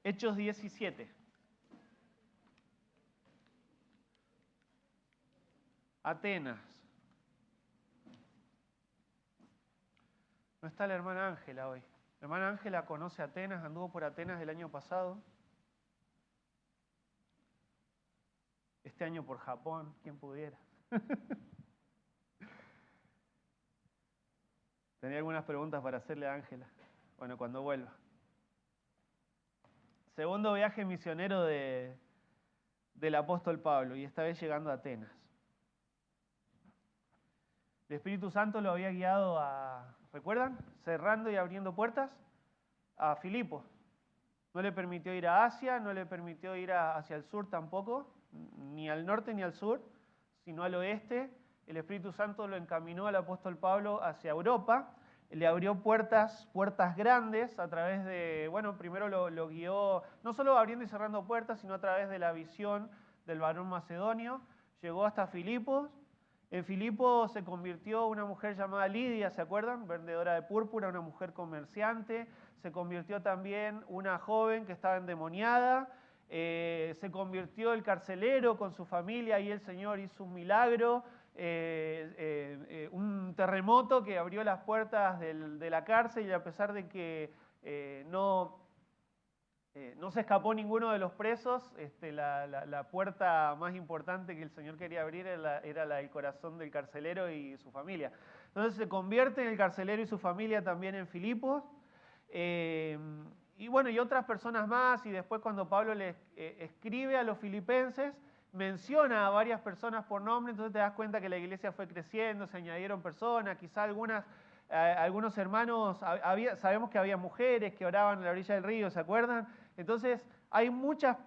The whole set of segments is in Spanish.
Hechos 17. Atenas. No está la hermana Ángela hoy. La hermana Ángela conoce Atenas, anduvo por Atenas el año pasado. Este año por Japón, quién pudiera. Tenía algunas preguntas para hacerle a Ángela. Bueno, cuando vuelva. Segundo viaje misionero del apóstol Pablo, y esta vez llegando a Atenas. El Espíritu Santo lo había guiado ¿recuerdan? Cerrando y abriendo puertas a Filipos. No le permitió ir a Asia, no le permitió ir hacia el sur tampoco, ni al norte ni al sur, sino al oeste. El Espíritu Santo lo encaminó al apóstol Pablo hacia Europa. Le abrió puertas grandes a través de, bueno, primero lo guió, no solo abriendo y cerrando puertas, sino a través de la visión del varón macedonio. Llegó hasta Filipos. En Filipos se convirtió una mujer llamada Lidia, ¿se acuerdan? Vendedora de púrpura, una mujer comerciante. Se convirtió también una joven que estaba endemoniada. Se convirtió el carcelero con su familia y el Señor hizo un milagro. Un terremoto que abrió las puertas de la cárcel y a pesar de que no se escapó ninguno de los presos, la puerta más importante que el Señor quería abrir era el corazón del carcelero y su familia. Entonces se convierte el carcelero y su familia también en Filipos. Y bueno, y otras personas más, y después cuando Pablo le escribe a los filipenses, menciona a varias personas por nombre, entonces te das cuenta que la iglesia fue creciendo, se añadieron personas, quizá algunos hermanos, sabemos que había mujeres que oraban a la orilla del río, ¿se acuerdan? Entonces hay muchas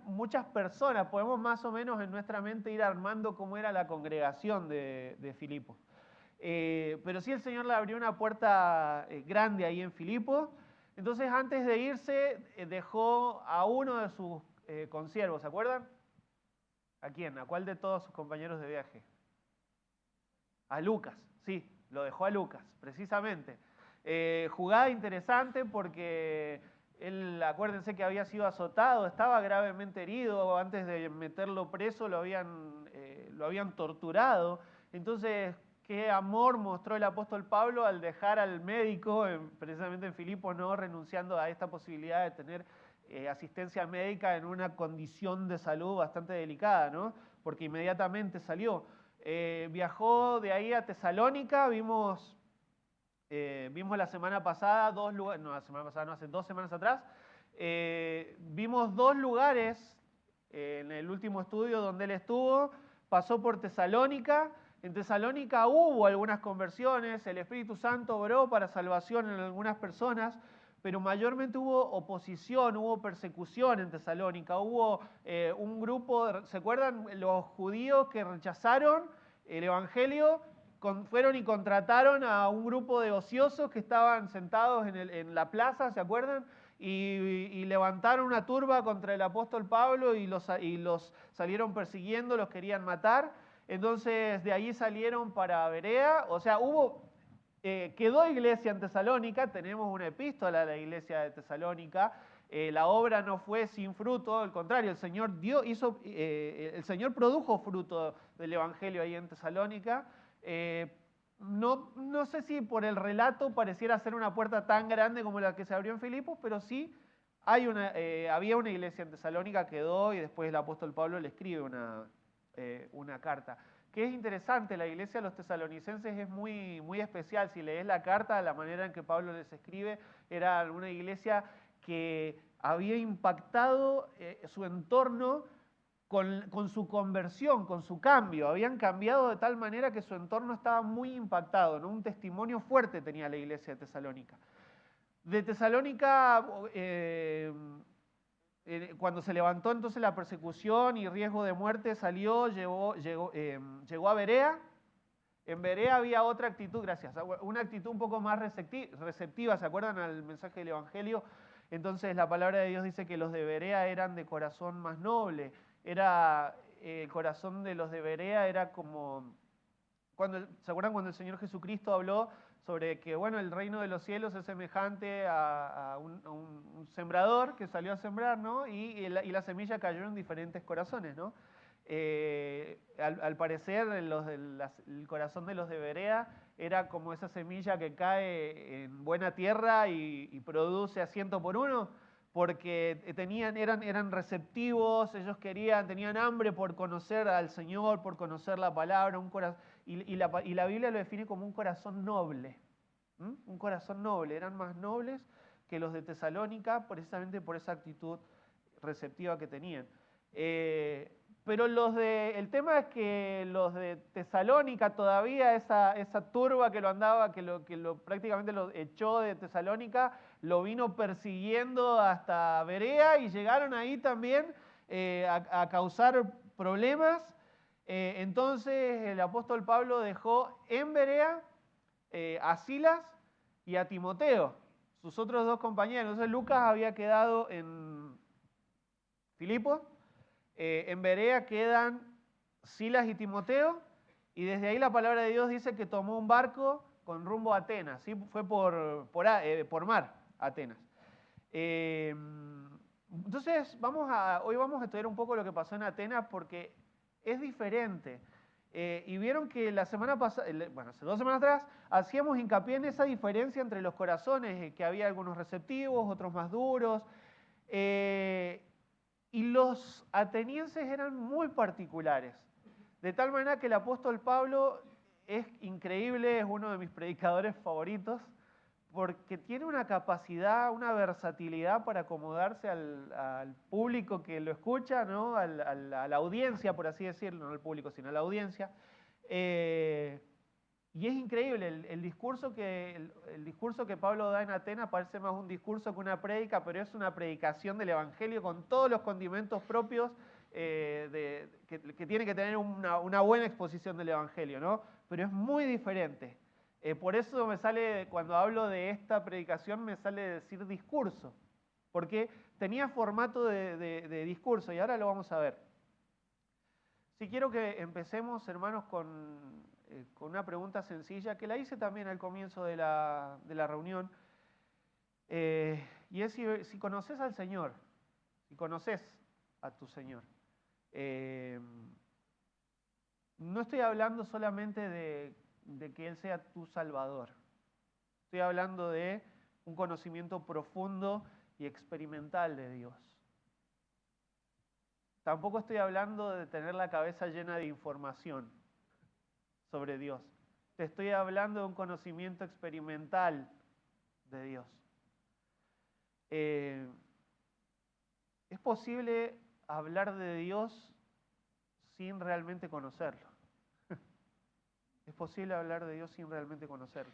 personas, podemos más o menos en nuestra mente ir armando cómo era la congregación de Filipos. Pero sí el Señor le abrió una puerta grande ahí en Filipos. Entonces antes de irse dejó a uno de sus consiervos, ¿se acuerdan? ¿A quién? ¿A cuál de todos sus compañeros de viaje? A Lucas, sí, lo dejó a Lucas, precisamente. Jugada interesante porque él, acuérdense que había sido azotado, estaba gravemente herido, antes de meterlo preso lo habían torturado. Entonces, qué amor mostró el apóstol Pablo al dejar al médico, precisamente en Filipos, no renunciando a esta posibilidad de tener asistencia médica en una condición de salud bastante delicada, ¿no? Porque inmediatamente salió. Viajó de ahí a Tesalónica, vimos la semana pasada hace 2 semanas atrás, vimos 2 lugares en el último estudio donde él estuvo. Pasó por Tesalónica. En Tesalónica hubo algunas conversiones, el Espíritu Santo obró para salvación en algunas personas, pero mayormente hubo oposición, hubo persecución en Tesalónica. Hubo un grupo, ¿se acuerdan? Los judíos que rechazaron el Evangelio fueron y contrataron a un grupo de ociosos que estaban sentados en la plaza, ¿se acuerdan? Y levantaron una turba contra el apóstol Pablo y los salieron persiguiendo, los querían matar. Entonces de ahí salieron para Berea, o sea, quedó iglesia en Tesalónica, tenemos una epístola de la iglesia de Tesalónica. La obra no fue sin fruto, al contrario, el Señor produjo fruto del Evangelio ahí en Tesalónica. No sé si por el relato pareciera ser una puerta tan grande como la que se abrió en Filipos, pero sí había una iglesia en Tesalónica, quedó, y después el apóstol Pablo le escribe una carta. Que es interesante, la iglesia de los tesalonicenses es muy, muy especial. Si lees la carta, la manera en que Pablo les escribe, era una iglesia que había impactado su entorno con su conversión, con su cambio. Habían cambiado de tal manera que su entorno estaba muy impactado, ¿no? Un testimonio fuerte tenía la iglesia de Tesalónica. De Tesalónica, cuando se levantó entonces la persecución y riesgo de muerte, llegó a Berea. En Berea había otra actitud, una actitud un poco más receptiva, ¿se acuerdan al mensaje del Evangelio? Entonces la palabra de Dios dice que los de Berea eran de corazón más noble. El corazón de los de Berea era como, ¿se acuerdan cuando el Señor Jesucristo habló sobre que, bueno, el reino de los cielos es semejante a un sembrador que salió a sembrar, ¿no? Y la semilla cayó en diferentes corazones, ¿no? Al parecer, el corazón de los de Berea era como esa semilla que cae en buena tierra y produce a 100 por uno, porque eran receptivos, ellos tenían hambre por conocer al Señor, por conocer la palabra, y la Biblia lo define como un corazón noble. Un corazón noble, eran más nobles que los de Tesalónica, precisamente por esa actitud receptiva que tenían. Pero el tema es que los de Tesalónica todavía, esa turba que lo andaba, prácticamente lo echó de Tesalónica, lo vino persiguiendo hasta Berea y llegaron ahí también a causar problemas. Entonces el apóstol Pablo dejó en Berea a Silas y a Timoteo, sus otros dos compañeros. Entonces Lucas había quedado en Filipos, en Berea quedan Silas y Timoteo, y desde ahí la palabra de Dios dice que tomó un barco con rumbo a Atenas, ¿sí? Fue por mar a Atenas. Entonces hoy vamos a estudiar un poco lo que pasó en Atenas porque es diferente. Y vieron que la semana pasada, hace 2 semanas atrás, hacíamos hincapié en esa diferencia entre los corazones, que había algunos receptivos, otros más duros. Y los atenienses eran muy particulares, de tal manera que el apóstol Pablo es increíble, es uno de mis predicadores favoritos, porque tiene una capacidad, una versatilidad para acomodarse al público que lo escucha, ¿no? a la audiencia, por así decirlo, no al público, sino a la audiencia. Y es increíble, el discurso que Pablo da en Atenas parece más un discurso que una prédica, pero es una predicación del Evangelio con todos los condimentos propios que tiene que tener una buena exposición del Evangelio, ¿no? Pero es muy diferente. Por eso cuando hablo de esta predicación, me sale decir discurso, porque tenía formato de discurso, y ahora lo vamos a ver. Sí, quiero que empecemos, hermanos, con una pregunta sencilla, que la hice también al comienzo de la reunión, y es si conoces al Señor, si conoces a tu Señor. No estoy hablando solamente de que Él sea tu Salvador. Estoy hablando de un conocimiento profundo y experimental de Dios. Tampoco estoy hablando de tener la cabeza llena de información sobre Dios. Te estoy hablando de un conocimiento experimental de Dios. ¿Es posible hablar de Dios sin realmente conocerlo? Es posible hablar de Dios sin realmente conocerlo.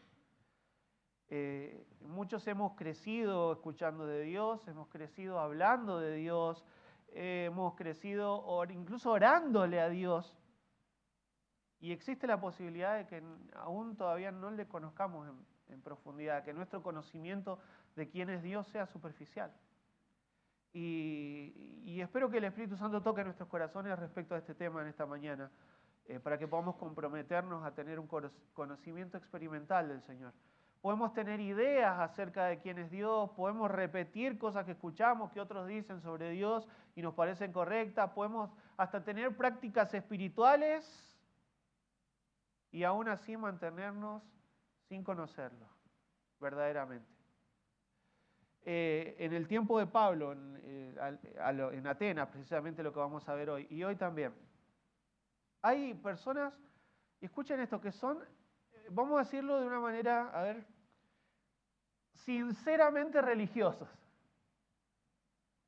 Muchos hemos crecido escuchando de Dios, hemos crecido hablando de Dios, hemos crecido incluso orándole a Dios, y existe la posibilidad de que aún todavía no le conozcamos en profundidad, que nuestro conocimiento de quién es Dios sea superficial. Y espero que el Espíritu Santo toque nuestros corazones respecto a este tema en esta mañana, para que podamos comprometernos a tener un conocimiento experimental del Señor. Podemos tener ideas acerca de quién es Dios, podemos repetir cosas que escuchamos, que otros dicen sobre Dios y nos parecen correctas, podemos hasta tener prácticas espirituales y aún así mantenernos sin conocerlo verdaderamente. En el tiempo de Pablo, en Atenas, precisamente lo que vamos a ver hoy, y hoy también, hay personas, y escuchen esto, que son, vamos a decirlo de una manera, sinceramente religiosos,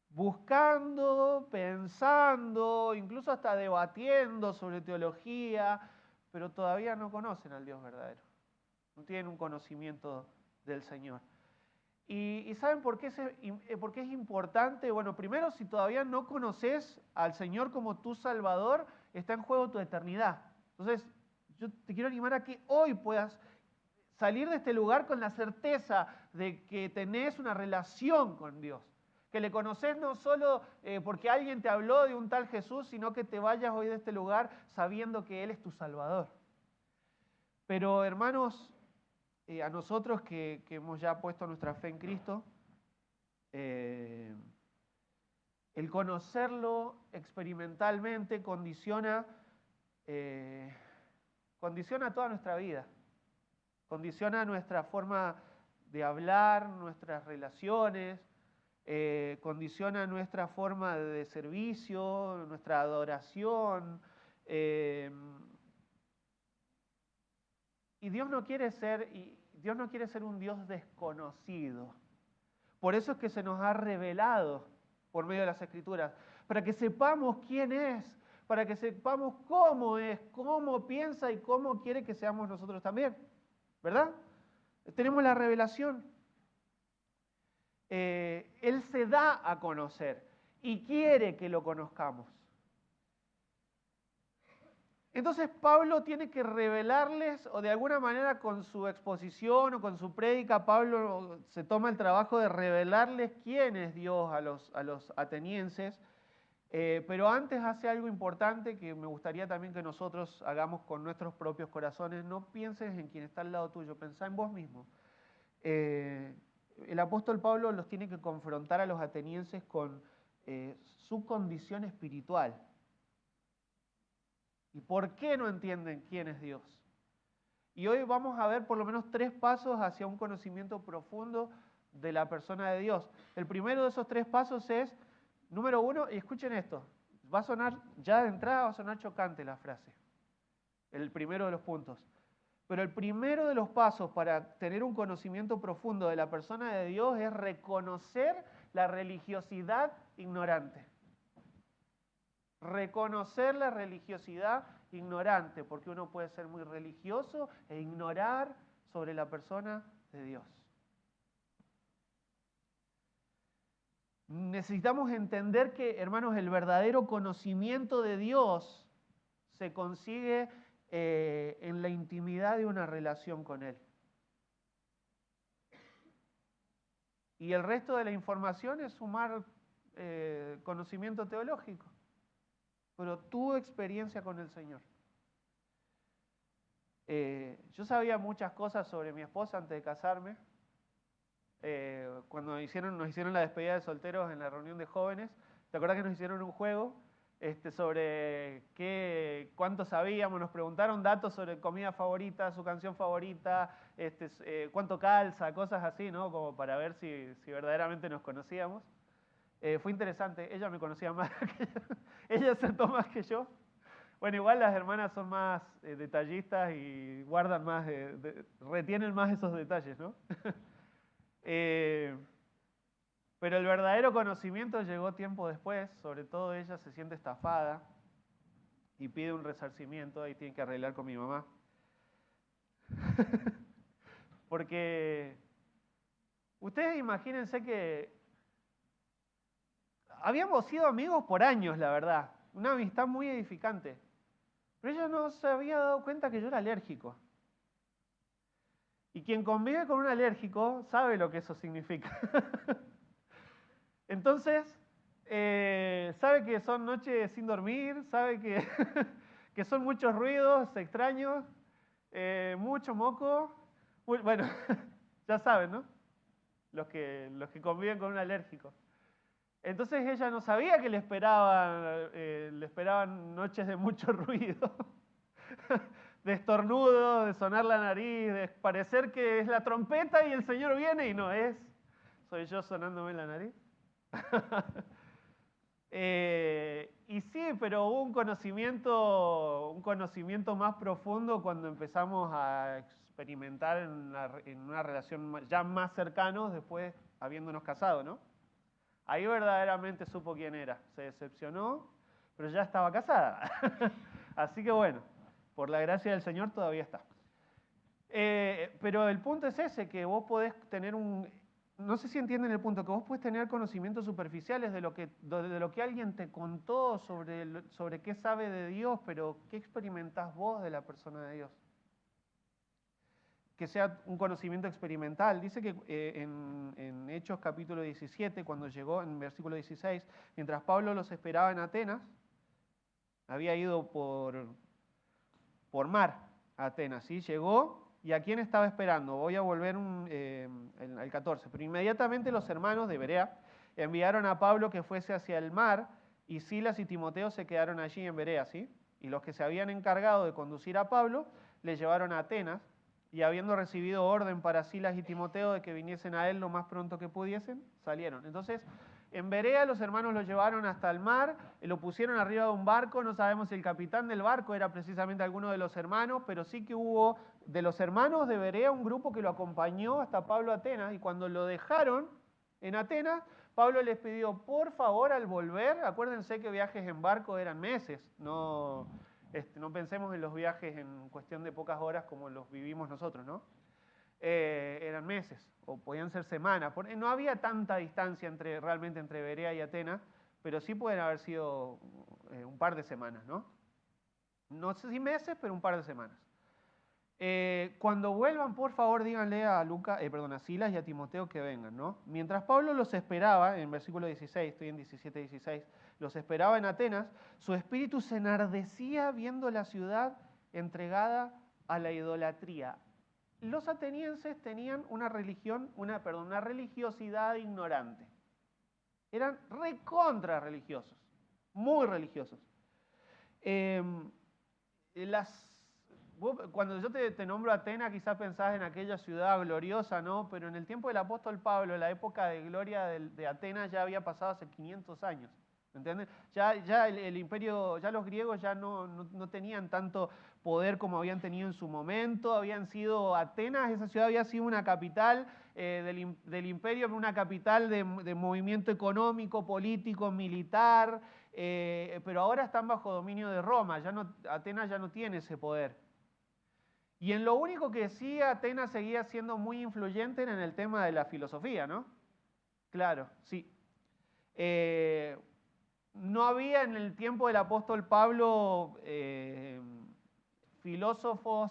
buscando, pensando, incluso hasta debatiendo sobre teología, pero todavía no conocen al Dios verdadero, no tienen un conocimiento del Señor. ¿Y saben por qué es importante? Bueno, primero, si todavía no conoces al Señor como tu Salvador, está en juego tu eternidad. Entonces, yo te quiero animar a que hoy puedas salir de este lugar con la certeza de que tenés una relación con Dios, que le conoces no solo porque alguien te habló de un tal Jesús, sino que te vayas hoy de este lugar sabiendo que Él es tu Salvador. Pero, hermanos, a nosotros que hemos ya puesto nuestra fe en Cristo, el conocerlo experimentalmente condiciona toda nuestra vida, condiciona nuestra forma de hablar, nuestras relaciones, condiciona nuestra forma de servicio, nuestra adoración. Y Dios no quiere ser un Dios desconocido. Por eso es que se nos ha revelado por medio de las Escrituras, para que sepamos quién es, para que sepamos cómo es, cómo piensa y cómo quiere que seamos nosotros también. ¿Verdad? Tenemos la revelación. Él se da a conocer y quiere que lo conozcamos. Entonces Pablo tiene que revelarles, o de alguna manera con su exposición o con su prédica, Pablo se toma el trabajo de revelarles quién es Dios a los atenienses, pero antes hace algo importante que me gustaría también que nosotros hagamos con nuestros propios corazones. No pienses en quien está al lado tuyo, pensá en vos mismo. El apóstol Pablo los tiene que confrontar a los atenienses con su condición espiritual. ¿Y por qué no entienden quién es Dios? Y hoy vamos a ver por lo menos 3 pasos hacia un conocimiento profundo de la persona de Dios. El primero de esos 3 pasos es, número 1, y escuchen esto, va a sonar, ya de entrada va a sonar chocante la frase, el primero de los puntos. Pero el primero de los pasos para tener un conocimiento profundo de la persona de Dios es reconocer la religiosidad ignorante. Reconocer la religiosidad ignorante, porque uno puede ser muy religioso e ignorar sobre la persona de Dios. Necesitamos entender que, hermanos, el verdadero conocimiento de Dios se consigue en la intimidad de una relación con Él. Y el resto de la información es sumar conocimiento teológico. Pero tu experiencia con el Señor. Yo sabía muchas cosas sobre mi esposa antes de casarme. Cuando nos hicieron la despedida de solteros en la reunión de jóvenes, ¿te acuerdas que nos hicieron un juego sobre cuánto sabíamos? Nos preguntaron datos sobre comida favorita, su canción favorita, cuánto calza, cosas así, ¿no? Como para ver si verdaderamente nos conocíamos. Fue interesante, ella me conocía más que yo. Ella acertó más que yo. Bueno, igual las hermanas son más detallistas y guardan más, retienen más esos detalles, ¿no? Pero el verdadero conocimiento llegó tiempo después, sobre todo ella se siente estafada y pide un resarcimiento y tiene que arreglar con mi mamá. Porque ustedes imagínense que habíamos sido amigos por años, la verdad. Una amistad muy edificante. Pero ella no se había dado cuenta que yo era alérgico. Y quien convive con un alérgico sabe lo que eso significa. Entonces, sabe que son noches sin dormir, sabe que son muchos ruidos extraños, mucho moco. Bueno, ya saben, ¿no? Los que conviven con un alérgico. Entonces ella no sabía que le esperaban noches de mucho ruido, de estornudo, de sonar la nariz, de parecer que es la trompeta y el Señor viene y no es. Soy yo sonándome la nariz. Y sí, pero hubo un conocimiento más profundo cuando empezamos a experimentar en una relación ya más cercanos después habiéndonos casado, ¿no? Ahí verdaderamente supo quién era. Se decepcionó, pero ya estaba casada. Así que bueno, por la gracia del Señor todavía está. Pero el punto es ese, que vos podés tener no sé si entienden el punto, que vos podés tener conocimientos superficiales de lo que alguien te contó sobre qué sabe de Dios, pero ¿qué experimentás vos de la persona de Dios? Que sea un conocimiento experimental. Dice que en Hechos capítulo 17, cuando llegó en versículo 16, mientras Pablo los esperaba en Atenas, había ido por mar a Atenas, ¿sí? Llegó ¿Y a quién estaba esperando? Voy a volver al 14. Pero inmediatamente los hermanos de Berea enviaron a Pablo que fuese hacia el mar, y Silas y Timoteo se quedaron allí en Berea, ¿sí? Y los que se habían encargado de conducir a Pablo le llevaron a Atenas, y habiendo recibido orden para Silas y Timoteo de que viniesen a él lo más pronto que pudiesen, salieron. Entonces, en Berea los hermanos lo llevaron hasta el mar, lo pusieron arriba de un barco. No sabemos si el capitán del barco era precisamente alguno de los hermanos, pero sí que hubo de los hermanos de Berea un grupo que lo acompañó hasta Pablo a Atenas, y cuando lo dejaron en Atenas, Pablo les pidió, por favor, al volver, acuérdense que viajes en barco eran meses, no pensemos en los viajes en cuestión de pocas horas como los vivimos nosotros, ¿no? Eran meses, o podían ser semanas. No había tanta distancia realmente entre Berea y Atenas, pero sí pueden haber sido un par de semanas, ¿no? No sé si meses, pero un par de semanas. Cuando vuelvan, por favor, díganle a Silas y a Timoteo que vengan, ¿no? Mientras Pablo los esperaba, en versículo 16, estoy en 17-16, los esperaba en Atenas, su espíritu se enardecía viendo la ciudad entregada a la idolatría. Los atenienses tenían una religiosidad ignorante. Eran recontra religiosos, muy religiosos. Cuando yo te nombro Atenas, quizás pensás en aquella ciudad gloriosa, ¿no? Pero en el tiempo del apóstol Pablo, la época de gloria de Atenas ya había pasado hace 500 años. ¿Entienden? Ya el imperio, ya los griegos ya no tenían tanto poder como habían tenido en su momento. Habían sido Atenas, esa ciudad había sido una capital del imperio, una capital de movimiento económico, político, militar, pero ahora están bajo dominio de Roma. Atenas ya no tiene ese poder. Y en lo único que sí Atenas seguía siendo muy influyente era en el tema de la filosofía, ¿no? Claro, sí. No había en el tiempo del apóstol Pablo filósofos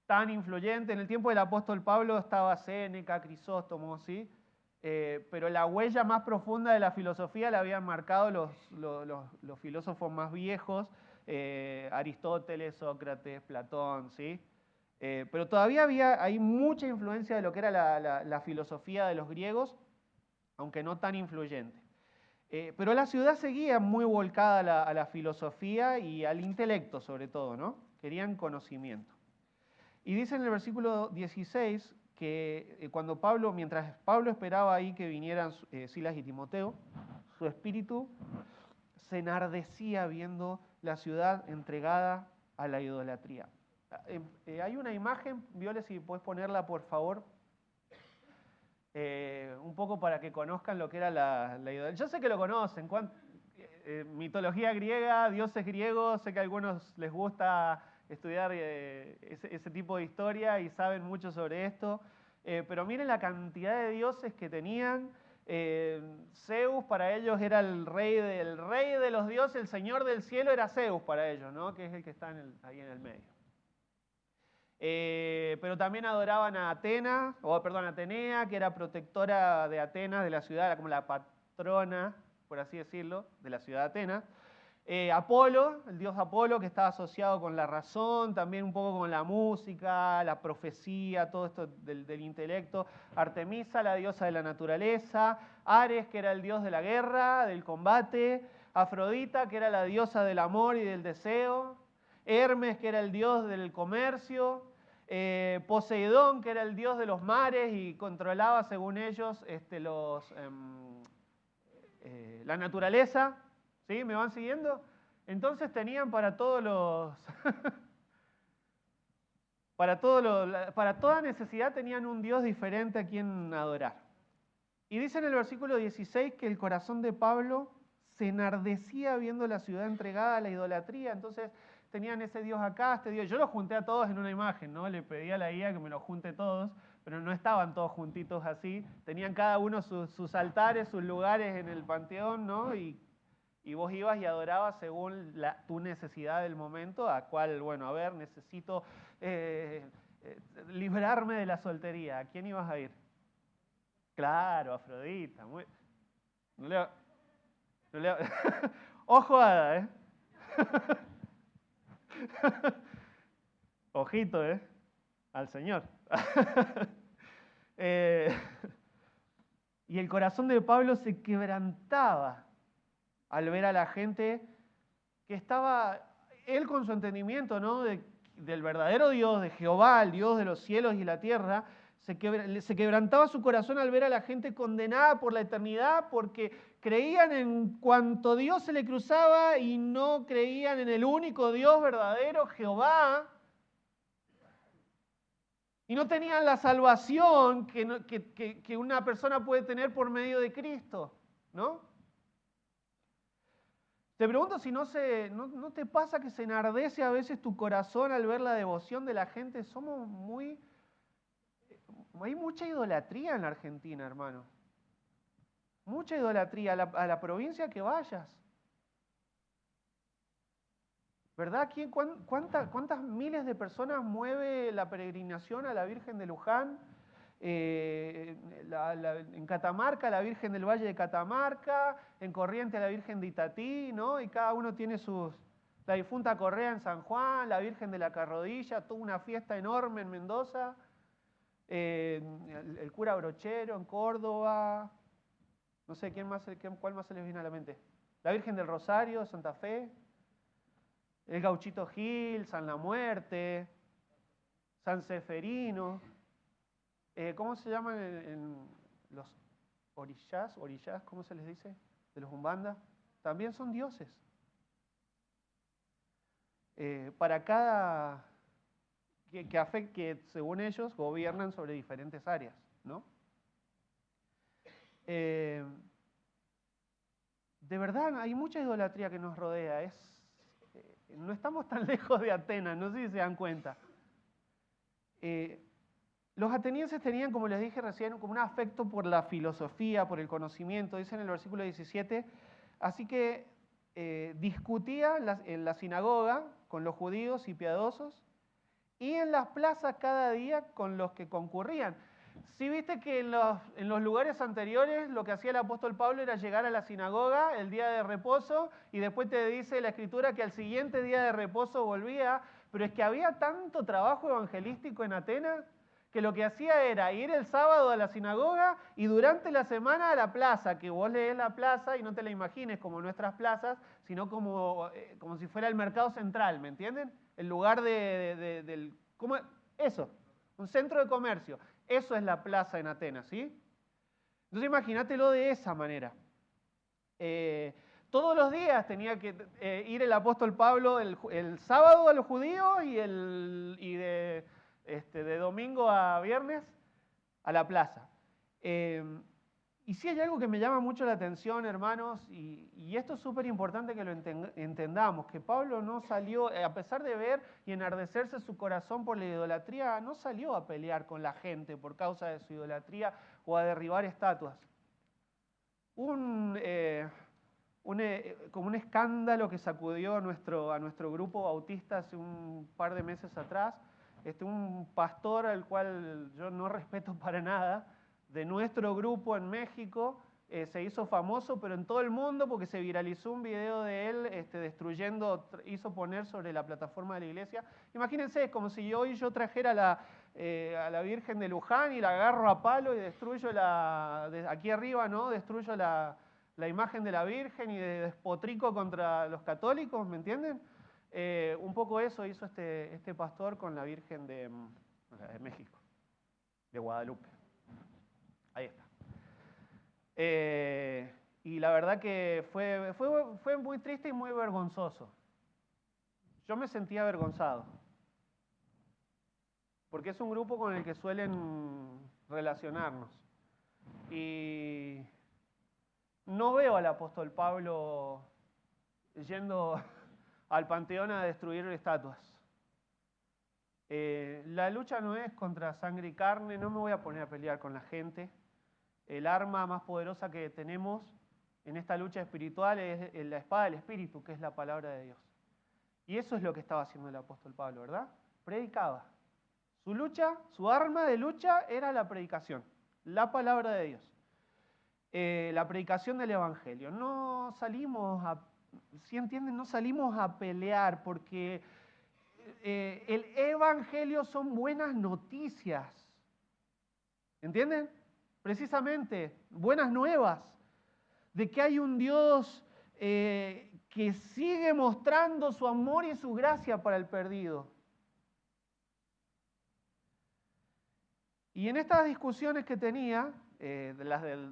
tan influyentes. En el tiempo del apóstol Pablo estaba Séneca, Crisóstomo, ¿sí? Pero la huella más profunda de la filosofía la habían marcado los filósofos más viejos, Aristóteles, Sócrates, Platón, ¿sí? Pero todavía hay mucha influencia de lo que era la filosofía de los griegos, aunque no tan influyente. Pero la ciudad seguía muy volcada a la filosofía y al intelecto sobre todo, ¿no? Querían conocimiento. Y dice en el versículo 16 que mientras Pablo esperaba ahí que vinieran Silas y Timoteo, su espíritu se enardecía viendo la ciudad entregada a la idolatría. Hay una imagen, Viole, si puedes ponerla por favor, un poco para que conozcan lo que era la idolatría. Yo sé que lo conocen, mitología griega, dioses griegos, sé que a algunos les gusta estudiar ese tipo de historia y saben mucho sobre esto, pero miren la cantidad de dioses que tenían. Zeus para ellos era el rey de los dioses, el señor del cielo era Zeus para ellos, ¿no? Que es el que está ahí en el medio. Pero también adoraban a Atenea, que era protectora de Atenas, de la ciudad, era como la patrona, por así decirlo, de la ciudad de Atenas. Apolo, el dios Apolo, que estaba asociado con la razón, también un poco con la música, la profecía, todo esto del intelecto. Artemisa, la diosa de la naturaleza. Ares, que era el dios de la guerra, del combate. Afrodita, que era la diosa del amor y del deseo. Hermes, que era el dios del comercio. Poseidón, que era el dios de los mares y controlaba, según ellos, la naturaleza. ¿Sí? ¿Me van siguiendo? Entonces tenían para todos los... para toda necesidad tenían un dios diferente a quien adorar. Y dice en el versículo 16 que el corazón de Pablo se enardecía viendo la ciudad entregada a la idolatría. Entonces tenían ese dios acá, este dios. Yo los junté a todos en una imagen, ¿no? Le pedí a la guía que me los junte todos, pero no estaban todos juntitos así. Tenían cada uno sus altares, sus lugares en el panteón, ¿no? Y vos ibas y adorabas según tu necesidad del momento, a cual, bueno, a ver, necesito librarme de la soltería. ¿A quién ibas a ir? Claro, Afrodita. Ojo, Ada, ¿eh? Ojito, ¿eh? al Señor. Y el corazón de Pablo se quebrantaba al ver a la gente que estaba, él con su entendimiento, ¿no?, del verdadero Dios, de Jehová, el Dios de los cielos y la tierra, se quebrantaba su corazón al ver a la gente condenada por la eternidad porque creían en cuanto Dios se le cruzaba y no creían en el único Dios verdadero, Jehová, y no tenían la salvación que una persona puede tener por medio de Cristo, ¿no? Te pregunto si no te pasa que se enardece a veces tu corazón al ver la devoción de la gente. Hay mucha idolatría en la Argentina, hermano. Mucha idolatría a la provincia que vayas. ¿Verdad? ¿Cuántas miles de personas mueve la peregrinación a la Virgen de Luján? En Catamarca, la Virgen del Valle de Catamarca, en Corrientes, la Virgen de Itatí, ¿no? Y cada uno tiene la difunta Correa en San Juan, la Virgen de la Carrodilla, toda una fiesta enorme en Mendoza, el cura Brochero en Córdoba, no sé, ¿cuál más se les viene a la mente? La Virgen del Rosario, Santa Fe, el Gauchito Gil, San La Muerte, San Seferino. ¿Cómo se llaman los orishas, cómo se les dice? De los Umbanda. También son dioses. Para cada... que según ellos gobiernan sobre diferentes áreas, ¿no? De verdad, hay mucha idolatría que nos rodea. No estamos tan lejos de Atenas, no sé si se dan cuenta. Los atenienses tenían, como les dije recién, como un afecto por la filosofía, por el conocimiento. Dice en el versículo 17, así que discutía en la sinagoga con los judíos y piadosos y en las plazas cada día con los que concurrían. Sí, viste que en los lugares anteriores lo que hacía el apóstol Pablo era llegar a la sinagoga el día de reposo y después te dice la escritura que al siguiente día de reposo volvía, pero es que había tanto trabajo evangelístico en Atenas que lo que hacía era ir el sábado a la sinagoga y durante la semana a la plaza, que vos lees la plaza y no te la imagines como nuestras plazas, sino como si fuera el mercado central, ¿me entienden? El lugar eso, un centro de comercio. Eso es la plaza en Atenas, ¿sí? Entonces imagínatelo de esa manera. Todos los días tenía que ir el apóstol Pablo el sábado a los judíos y de domingo a viernes a la plaza. Y sí hay algo que me llama mucho la atención, hermanos, y esto es súper importante que lo entendamos, que Pablo no salió, a pesar de ver y enardecerse su corazón por la idolatría, no salió a pelear con la gente por causa de su idolatría o a derribar estatuas. Como un escándalo que sacudió a nuestro grupo bautista hace un par de meses atrás, un pastor al cual yo no respeto para nada, de nuestro grupo en México, se hizo famoso, pero en todo el mundo, porque se viralizó un video de él hizo poner sobre la plataforma de la iglesia. Imagínense, es como si hoy yo trajera a la Virgen de Luján y la agarro a palo y destruyo aquí arriba, ¿no? Destruyo la imagen de la Virgen y despotrico contra los católicos, ¿me entienden? Un poco eso hizo este pastor con la Virgen de México, de Guadalupe. Ahí está. Y la verdad que fue muy triste y muy vergonzoso. Yo me sentía avergonzado. Porque es un grupo con el que suelen relacionarnos. Y no veo al apóstol Pablo yendo al panteón a destruir estatuas. La lucha no es contra sangre y carne, no me voy a poner a pelear con la gente. El arma más poderosa que tenemos en esta lucha espiritual es la espada del Espíritu, que es la palabra de Dios. Y eso es lo que estaba haciendo el apóstol Pablo, ¿verdad? Predicaba. Su arma de lucha era la predicación, la palabra de Dios. La predicación del Evangelio. No salimos a pelear porque el evangelio son buenas noticias. ¿Entienden? Precisamente, buenas nuevas de que hay un Dios que sigue mostrando su amor y su gracia para el perdido. Y en estas discusiones que tenía,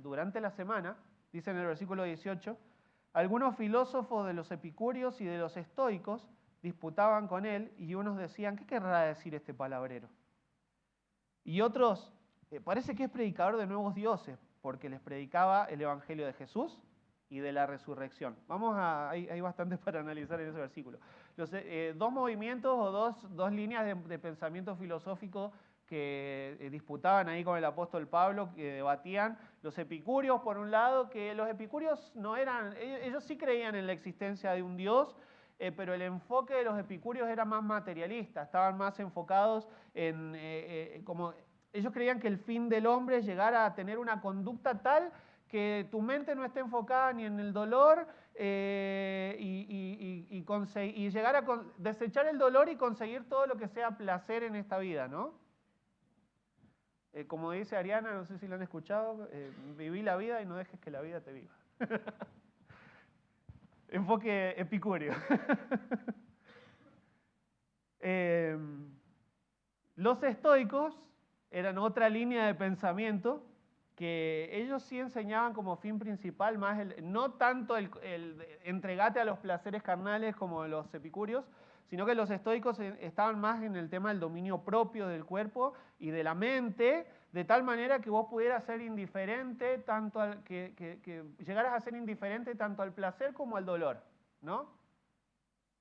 durante la semana, dice en el versículo 18, algunos filósofos de los epicúreos y de los estoicos disputaban con él y unos decían, ¿qué querrá decir este palabrero? Y otros, parece que es predicador de nuevos dioses, porque les predicaba el evangelio de Jesús y de la resurrección. Hay bastante para analizar en ese versículo. Dos movimientos o dos líneas de pensamiento filosófico que disputaban ahí con el apóstol Pablo, que debatían. Los epicúreos, por un lado, que los epicúreos no eran, ellos sí creían en la existencia de un Dios, pero el enfoque de los epicúreos era más materialista, estaban más enfocados en, como ellos creían que el fin del hombre es llegar a tener una conducta tal que tu mente no esté enfocada ni en el dolor y llegar a desechar el dolor y conseguir todo lo que sea placer en esta vida, ¿no? Como dice Ariana, no sé si lo han escuchado, viví la vida y no dejes que la vida te viva. Enfoque epicúreo. Los estoicos eran otra línea de pensamiento que ellos sí enseñaban como fin principal más no tanto el entregate a los placeres carnales como los epicúreos, sino que los estoicos estaban más en el tema del dominio propio del cuerpo y de la mente, de tal manera que vos pudieras ser indiferente, que llegaras a ser indiferente tanto al placer como al dolor, ¿no?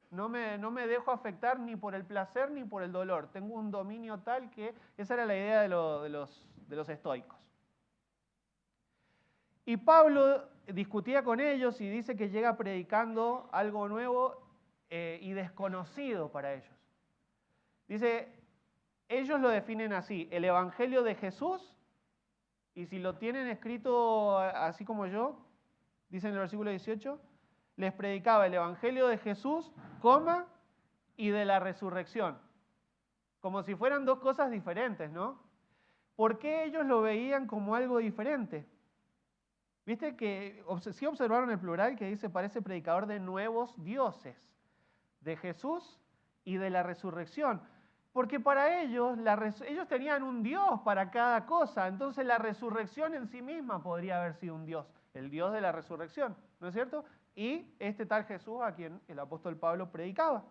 No me dejo afectar ni por el placer ni por el dolor. Tengo un dominio tal que esa era la idea de los estoicos. Y Pablo discutía con ellos y dice que llega predicando algo nuevo y desconocido para ellos. Dice, ellos lo definen así, el Evangelio de Jesús, y si lo tienen escrito así como yo, dice en el versículo 18, les predicaba el Evangelio de Jesús, y de la resurrección. Como si fueran dos cosas diferentes, ¿no? ¿Por qué ellos lo veían como algo diferente? ¿Viste que sí observaron el plural que dice parece predicador de nuevos dioses, de Jesús y de la resurrección? Porque para ellos, ellos tenían un Dios para cada cosa, entonces la resurrección en sí misma podría haber sido un Dios, el Dios de la resurrección, ¿no es cierto? Y este tal Jesús a quien el apóstol Pablo predicaba.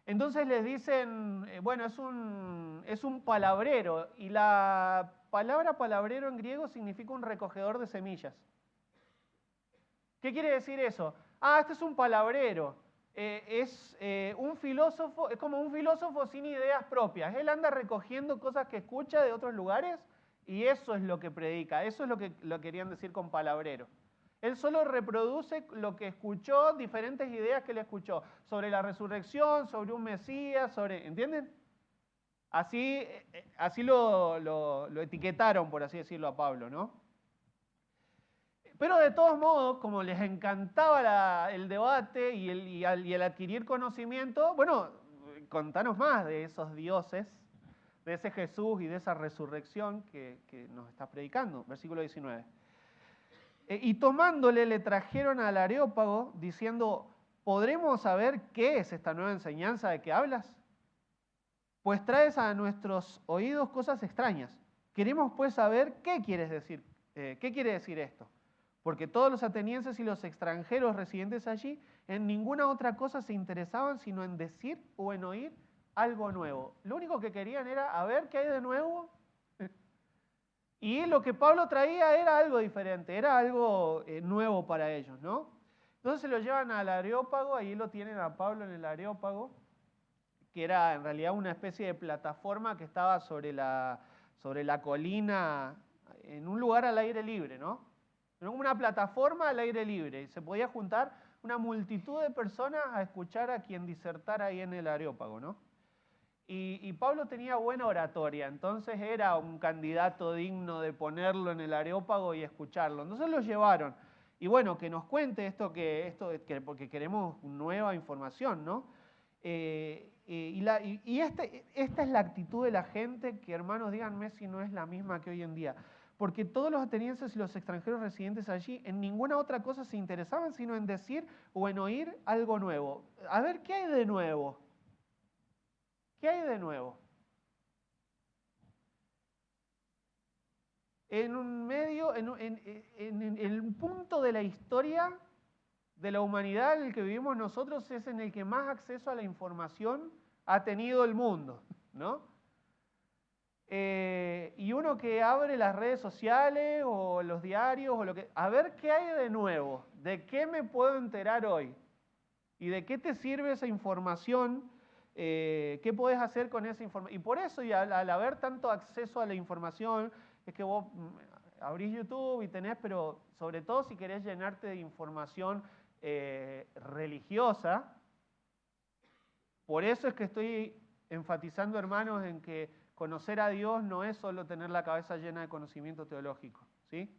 Entonces les dicen, bueno, es un palabrero, y la palabra palabrero en griego significa un recogedor de semillas. ¿Qué quiere decir eso? Este es un palabrero, es un filósofo, es como un filósofo sin ideas propias. Él anda recogiendo cosas que escucha de otros lugares y eso es lo que predica, eso es lo que querían decir con palabrero. Él solo reproduce lo que escuchó, diferentes ideas que él escuchó, sobre la resurrección, sobre un Mesías, ¿entienden? Así lo etiquetaron, por así decirlo, a Pablo, ¿no? Pero de todos modos, como les encantaba el debate y el adquirir conocimiento, bueno, contanos más de esos dioses, de ese Jesús y de esa resurrección que nos está predicando. Versículo 19. Y tomándole le trajeron al Areópago diciendo, ¿podremos saber qué es esta nueva enseñanza de que hablas? Pues traes a nuestros oídos cosas extrañas. Queremos pues saber qué quiere decir esto. Porque todos los atenienses y los extranjeros residentes allí en ninguna otra cosa se interesaban sino en decir o en oír algo nuevo. Lo único que querían era a ver qué hay de nuevo. Y lo que Pablo traía era algo diferente, era algo nuevo para ellos, ¿no? Entonces se lo llevan al Areópago, ahí lo tienen a Pablo en el Areópago, que era en realidad una especie de plataforma que estaba sobre la colina, en un lugar al aire libre, ¿no? Era una plataforma al aire libre, y se podía juntar una multitud de personas a escuchar a quien disertara ahí en el Areópago, ¿no? Y Pablo tenía buena oratoria, entonces era un candidato digno de ponerlo en el Areópago y escucharlo. Entonces lo llevaron. Y bueno, que nos cuente porque queremos nueva información, ¿no? Esta es la actitud de la gente que, hermanos, díganme si no es la misma que hoy en día. Porque todos los atenienses y los extranjeros residentes allí en ninguna otra cosa se interesaban sino en decir o en oír algo nuevo. A ver, ¿qué hay de nuevo? ¿Qué hay de nuevo? En el punto de la historia de la humanidad en el que vivimos nosotros es en el que más acceso a la información ha tenido el mundo, ¿no? Y uno que abre las redes sociales o los diarios o a ver qué hay de nuevo, de qué me puedo enterar hoy y de qué te sirve esa información, qué podés hacer con esa información. Y por eso, y al haber tanto acceso a la información, es que vos abrís YouTube y tenés, pero sobre todo si querés llenarte de información religiosa, por eso es que estoy enfatizando, hermanos, en que conocer a Dios no es solo tener la cabeza llena de conocimiento teológico, ¿sí?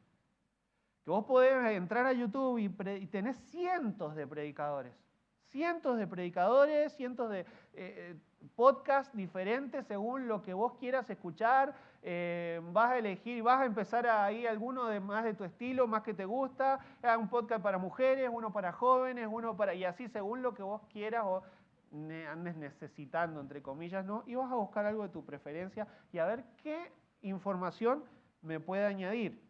Que vos podés entrar a YouTube y tenés cientos de predicadores, cientos de podcasts diferentes según lo que vos quieras escuchar. Vas a elegir, vas a empezar ahí alguno más de tu estilo, más que te gusta, un podcast para mujeres, uno para jóvenes, y así según lo que vos quieras o andes necesitando, entre comillas, ¿no? Y vas a buscar algo de tu preferencia y a ver qué información me puede añadir.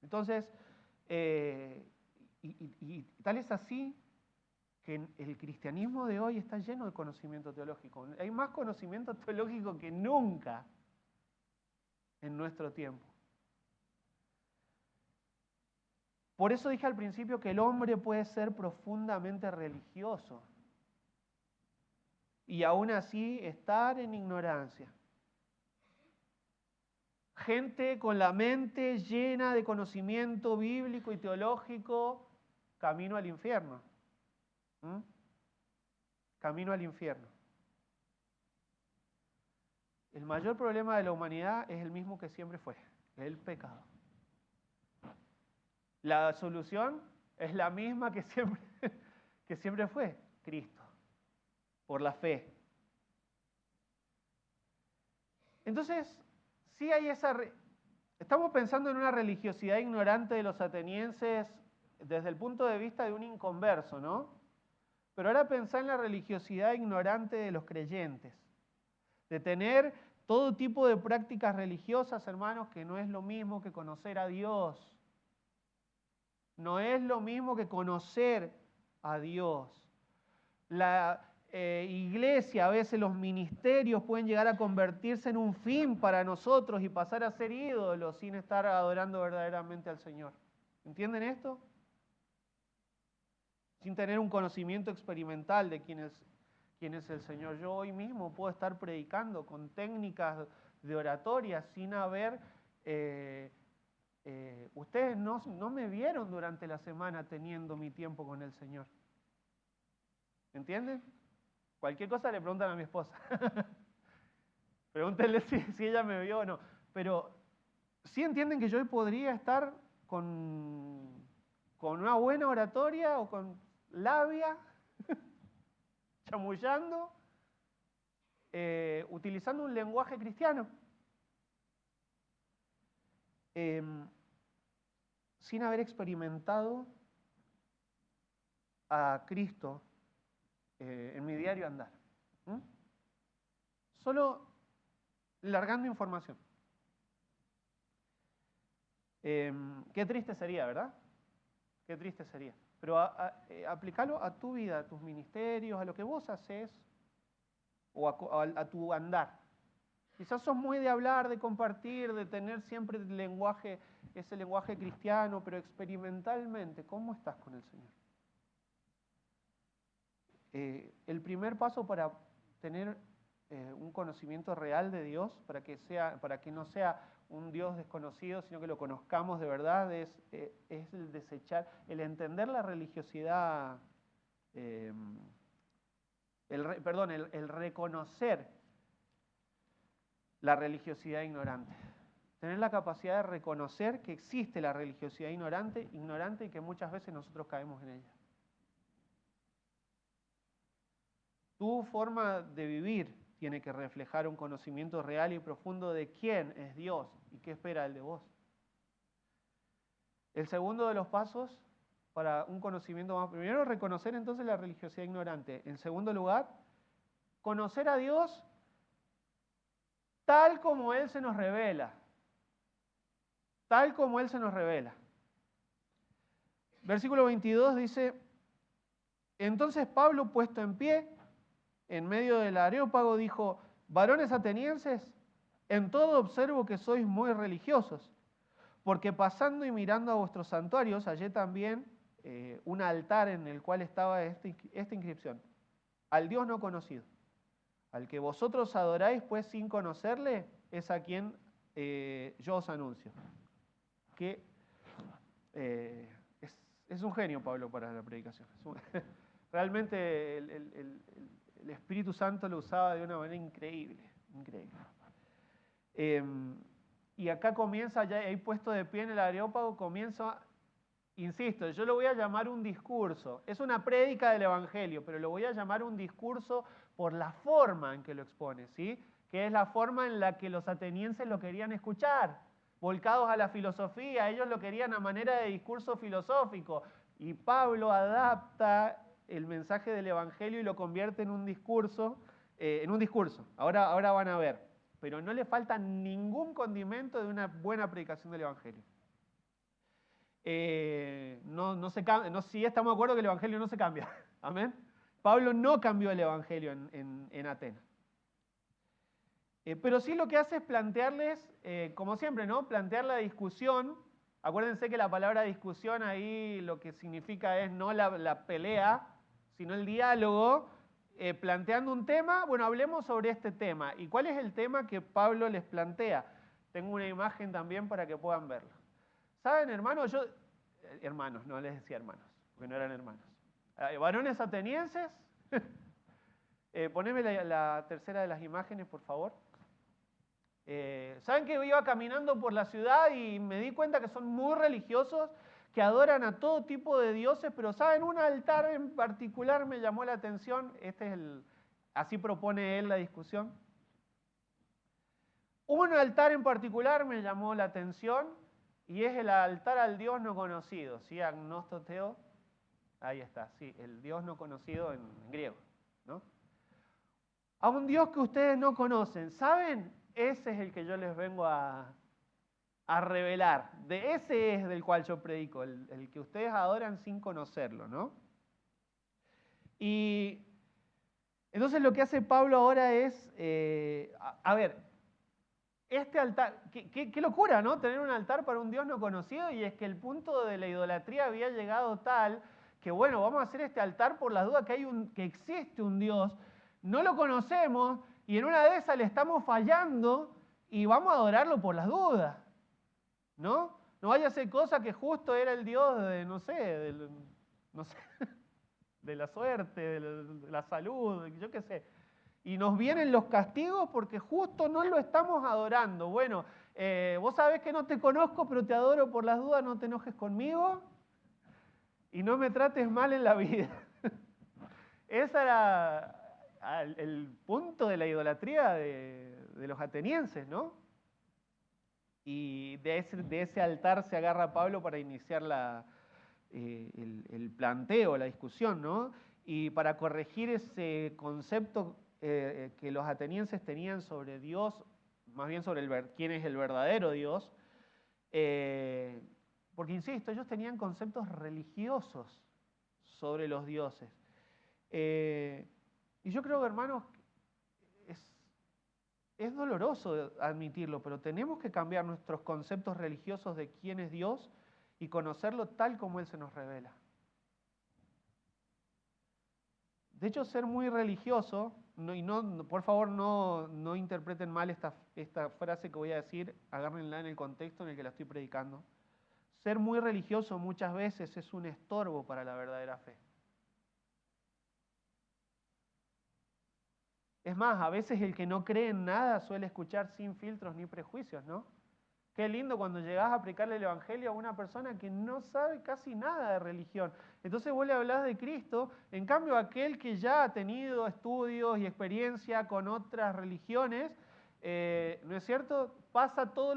Entonces, y tal es así que el cristianismo de hoy está lleno de conocimiento teológico. Hay más conocimiento teológico que nunca en nuestro tiempo. Por eso dije al principio que el hombre puede ser profundamente religioso y aún así estar en ignorancia. Gente con la mente llena de conocimiento bíblico y teológico, camino al infierno. Camino al infierno. El mayor problema de la humanidad es el mismo que siempre fue, el pecado. La solución es la misma que siempre fue, Cristo, por la fe. Entonces, sí hay estamos pensando en una religiosidad ignorante de los atenienses desde el punto de vista de un inconverso, ¿no? Pero ahora pensá en la religiosidad ignorante de los creyentes, de tener todo tipo de prácticas religiosas, hermanos, que no es lo mismo que conocer a Dios. No es lo mismo que conocer a Dios. La iglesia, a veces los ministerios pueden llegar a convertirse en un fin para nosotros y pasar a ser ídolos sin estar adorando verdaderamente al Señor. ¿Entienden esto? Sin tener un conocimiento experimental de quién es el Señor. Yo hoy mismo puedo estar predicando con técnicas de oratoria sin haber... ustedes no me vieron durante la semana teniendo mi tiempo con el Señor. ¿Entienden? Cualquier cosa le preguntan a mi esposa. Pregúntenle si ella me vio o no. Pero sí entienden que yo hoy podría estar con una buena oratoria o con labia, chamullando, utilizando un lenguaje cristiano, sin haber experimentado a Cristo en mi diario andar. Solo largando información. Qué triste sería, ¿verdad? Qué triste sería. Pero aplícalo a tu vida, a tus ministerios, a lo que vos haces o a tu andar. Quizás sos muy de hablar, de compartir, de tener siempre ese lenguaje cristiano, pero experimentalmente, ¿cómo estás con el Señor? El primer paso para tener un conocimiento real de Dios, para que no sea un Dios desconocido, sino que lo conozcamos de verdad, es el desechar, el entender la religiosidad, el reconocer la religiosidad ignorante. Tener la capacidad de reconocer que existe la religiosidad ignorante y que muchas veces nosotros caemos en ella. Tu forma de vivir tiene que reflejar un conocimiento real y profundo de quién es Dios y qué espera Él de vos. El segundo de los pasos para un conocimiento más, primero reconocer entonces la religiosidad ignorante. En segundo lugar, conocer a Dios tal como Él se nos revela. Tal como Él se nos revela. Versículo 22 dice, entonces Pablo, puesto en pie, en medio del Areópago, dijo, varones atenienses, en todo observo que sois muy religiosos, porque pasando y mirando a vuestros santuarios, hallé también un altar en el cual estaba esta inscripción, al Dios no conocido. Al que vosotros adoráis, pues sin conocerle, es a quien yo os anuncio. Que es un genio Pablo para la predicación. Realmente el Espíritu Santo lo usaba de una manera increíble. Increíble. Y acá comienza, ya ahí puesto de pie en el Areópago, comienza, insisto, yo lo voy a llamar un discurso. Es una prédica del Evangelio, pero lo voy a llamar un discurso por la forma en que lo expone, ¿sí? Que es la forma en la que los atenienses lo querían escuchar, volcados a la filosofía. Ellos lo querían a manera de discurso filosófico. Y Pablo adapta el mensaje del Evangelio y lo convierte en un discurso. Ahora van a ver. Pero no le falta ningún condimento de una buena predicación del Evangelio. Sí estamos de acuerdo que el Evangelio no se cambia. Amén. Pablo no cambió el Evangelio en Atenas. Pero sí lo que hace es plantearles, como siempre, ¿no? Plantear la discusión. Acuérdense que la palabra discusión ahí lo que significa es no la pelea, sino el diálogo. Planteando un tema, bueno, hablemos sobre este tema. ¿Y cuál es el tema que Pablo les plantea? Tengo una imagen también para que puedan verlo. ¿Saben, hermanos? Hermanos, no les decía hermanos, porque no eran hermanos. Varones atenienses, poneme la tercera de las imágenes, por favor. ¿Saben que iba caminando por la ciudad y me di cuenta que son muy religiosos, que adoran a todo tipo de dioses, pero ¿saben? Un altar en particular me llamó la atención. Así propone él la discusión. Un altar en particular me llamó la atención y es el altar al Dios no conocido, ¿sí? Agnostoteo, ahí está, sí, el Dios no conocido en griego, ¿no? A un Dios que ustedes no conocen, ¿saben? Ese es el que yo les vengo a revelar. De ese es del cual yo predico, el que ustedes adoran sin conocerlo, ¿no? Y entonces lo que hace Pablo ahora es, a ver, este altar, qué locura, ¿no? Tener un altar para un Dios no conocido, y es que el punto de la idolatría había llegado tal que, bueno, vamos a hacer este altar por las dudas que existe un Dios, no lo conocemos, y en una de esas le estamos fallando, y vamos a adorarlo por las dudas. ¿No? No vaya a ser cosa que justo era el Dios de, no sé, de la suerte, de la salud, yo qué sé. Y nos vienen los castigos porque justo no lo estamos adorando. Bueno, vos sabés que no te conozco, pero te adoro por las dudas, no te enojes conmigo y no me trates mal en la vida. Ese era el punto de la idolatría de los atenienses, ¿no? Y de ese altar se agarra Pablo para iniciar el planteo, la discusión, ¿no? Y para corregir ese concepto que los atenienses tenían sobre Dios, más bien sobre quién es el verdadero Dios, porque, insisto, ellos tenían conceptos religiosos sobre los dioses. Y yo creo, hermanos, es doloroso admitirlo, pero tenemos que cambiar nuestros conceptos religiosos de quién es Dios y conocerlo tal como Él se nos revela. De hecho, ser muy religioso, por favor no interpreten mal esta frase que voy a decir, agárrenla en el contexto en el que la estoy predicando. Ser muy religioso muchas veces es un estorbo para la verdadera fe. Es más, a veces el que no cree en nada suele escuchar sin filtros ni prejuicios, ¿no? Qué lindo cuando llegás a aplicarle el Evangelio a una persona que no sabe casi nada de religión. Entonces vos le hablás de Cristo, en cambio aquel que ya ha tenido estudios y experiencia con otras religiones, ¿no es cierto? Pasa toda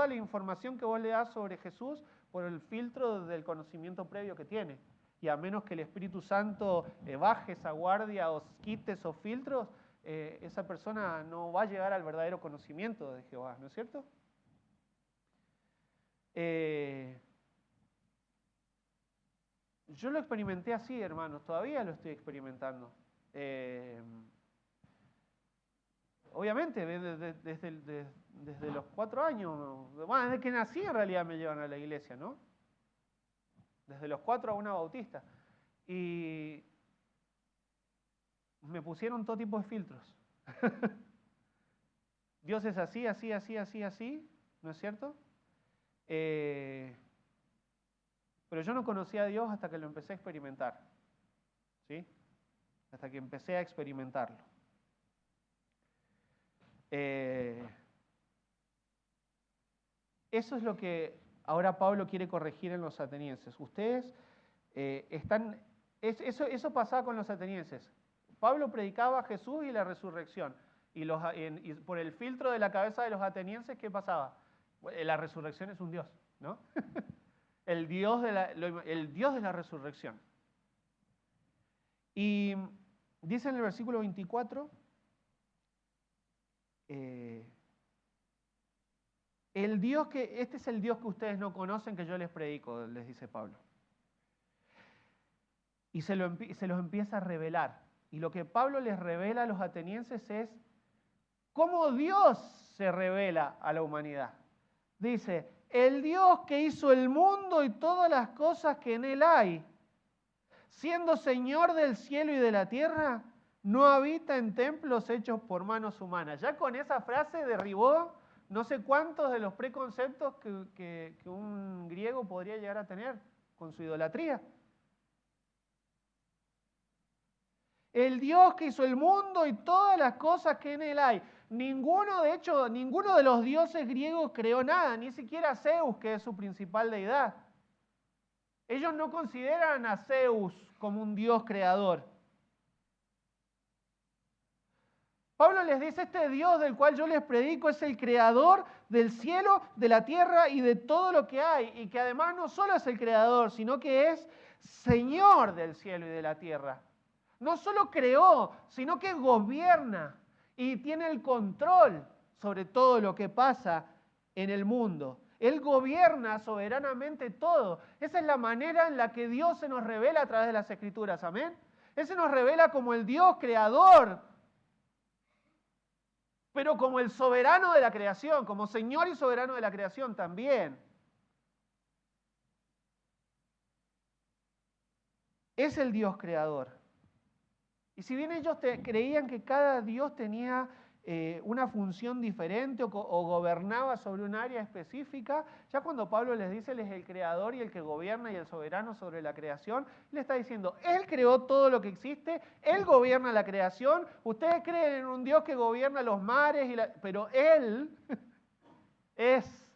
la información que vos le das sobre Jesús por el filtro del conocimiento previo que tiene. Y a menos que el Espíritu Santo baje esa guardia o quite esos filtros, esa persona no va a llegar al verdadero conocimiento de Jehová, ¿no es cierto? Yo lo experimenté así, hermanos, todavía lo estoy experimentando. Obviamente, desde los 4 años, bueno, desde que nací en realidad me llevan a la iglesia, ¿no? Desde los 4 a una bautista. Y me pusieron todo tipo de filtros. Dios es así, así, así, así, así, ¿no es cierto? Pero yo no conocía a Dios hasta que lo empecé a experimentar, ¿sí? Hasta que empecé a experimentarlo. Eso es lo que ahora Pablo quiere corregir en los atenienses. Ustedes están... Eso pasaba con los atenienses. Pablo predicaba a Jesús y la resurrección. Y por el filtro de la cabeza de los atenienses, ¿qué pasaba? La resurrección es un Dios, ¿no? el Dios de la resurrección. Y dice en el versículo 24, este es el Dios que ustedes no conocen, que yo les predico, les dice Pablo. Y se los empieza a revelar. Y lo que Pablo les revela a los atenienses es cómo Dios se revela a la humanidad. Dice, el Dios que hizo el mundo y todas las cosas que en él hay, siendo Señor del cielo y de la tierra, no habita en templos hechos por manos humanas. Ya con esa frase derribó no sé cuántos de los preconceptos que un griego podría llegar a tener con su idolatría. El Dios que hizo el mundo y todas las cosas que en él hay. Ninguno de los dioses griegos creó nada, ni siquiera Zeus, que es su principal deidad. Ellos no consideran a Zeus como un dios creador. Pablo les dice, este Dios del cual yo les predico es el creador del cielo, de la tierra y de todo lo que hay. Y que además no solo es el creador, sino que es Señor del cielo y de la tierra. No solo creó, sino que gobierna y tiene el control sobre todo lo que pasa en el mundo. Él gobierna soberanamente todo. Esa es la manera en la que Dios se nos revela a través de las Escrituras. Amén. Él se nos revela como el Dios creador, pero como el soberano de la creación, como Señor y soberano de la creación también. Es el Dios creador. Y si bien ellos creían que cada Dios tenía una función diferente o gobernaba sobre un área específica, ya cuando Pablo les dice, Él es el creador y el que gobierna y el soberano sobre la creación, le está diciendo, Él creó todo lo que existe, Él gobierna la creación, ustedes creen en un Dios que gobierna los mares, pero Él es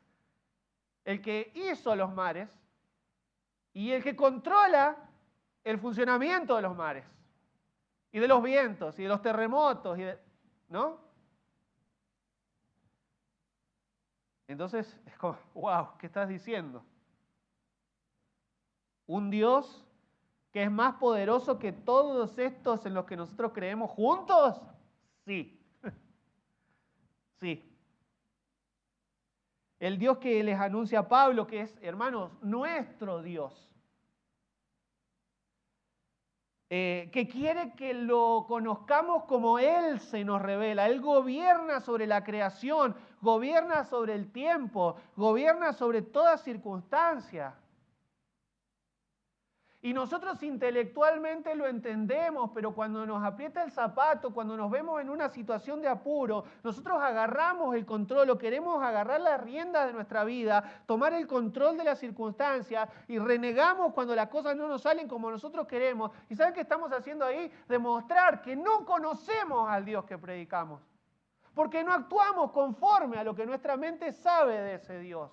el que hizo los mares y el que controla el funcionamiento de los mares. Y de los vientos, y de los terremotos, ¿no? Entonces, es como, wow, ¿qué estás diciendo? ¿Un Dios que es más poderoso que todos estos en los que nosotros creemos juntos? Sí. Sí. El Dios que les anuncia a Pablo, que es, hermanos, nuestro Dios. Que quiere que lo conozcamos como Él se nos revela. Él gobierna sobre la creación, gobierna sobre el tiempo, gobierna sobre toda circunstancia. Y nosotros intelectualmente lo entendemos, pero cuando nos aprieta el zapato, cuando nos vemos en una situación de apuro, nosotros agarramos el control o queremos agarrar las riendas de nuestra vida, tomar el control de las circunstancias y renegamos cuando las cosas no nos salen como nosotros queremos. ¿Y saben qué estamos haciendo ahí? Demostrar que no conocemos al Dios que predicamos. porque no actuamos conforme a lo que nuestra mente sabe de ese Dios.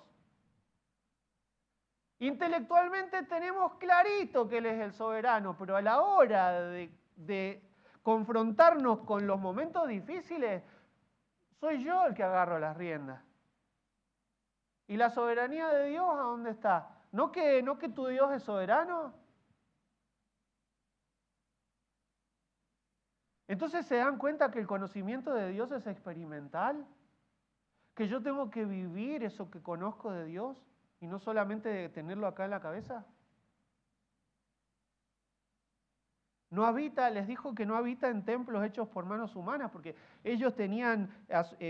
Intelectualmente tenemos clarito que Él es el soberano, pero a la hora de confrontarnos con los momentos difíciles, soy yo el que agarro las riendas. ¿Y la soberanía de Dios a dónde está? ¿No que tu Dios es soberano? Entonces se dan cuenta que el conocimiento de Dios es experimental, que yo tengo que vivir eso que conozco de Dios y no solamente tenerlo acá en la cabeza. No habita, les dijo que no habita en templos hechos por manos humanas, porque ellos tenían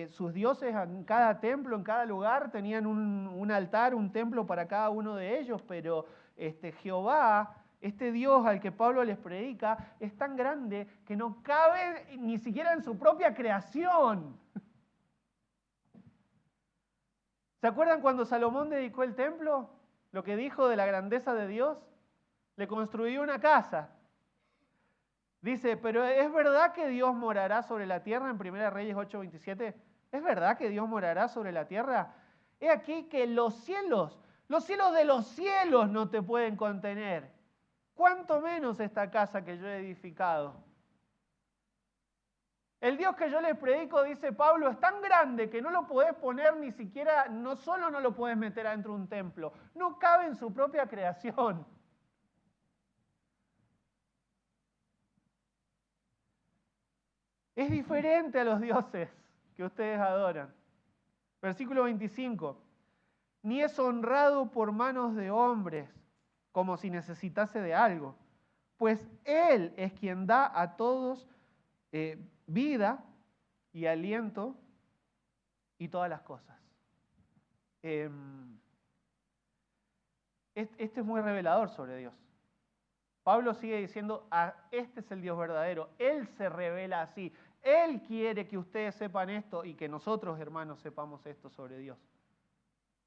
sus dioses en cada templo, en cada lugar, tenían un altar, un templo para cada uno de ellos, pero Jehová, este Dios al que Pablo les predica, es tan grande que no cabe ni siquiera en su propia creación. ¿Se acuerdan cuando Salomón dedicó el templo? Lo que dijo de la grandeza de Dios. Le construyó una casa. Dice, pero ¿es verdad que Dios morará sobre la tierra? En 1 Reyes 8:27. ¿Es verdad que Dios morará sobre la tierra? He aquí que los cielos de los cielos no te pueden contener. ¿Cuánto menos esta casa que yo he edificado? El Dios que yo les predico, dice Pablo, es tan grande que no lo podés poner ni siquiera, no solo no lo podés meter adentro de un templo, no cabe en su propia creación. Es diferente a los dioses que ustedes adoran. Versículo 25. Ni es honrado por manos de hombres, como si necesitase de algo, pues Él es quien da a todos vida y aliento y todas las cosas. Este es muy revelador sobre Dios. Pablo sigue diciendo, este es el Dios verdadero, Él se revela así, Él quiere que ustedes sepan esto y que nosotros, hermanos, sepamos esto sobre Dios.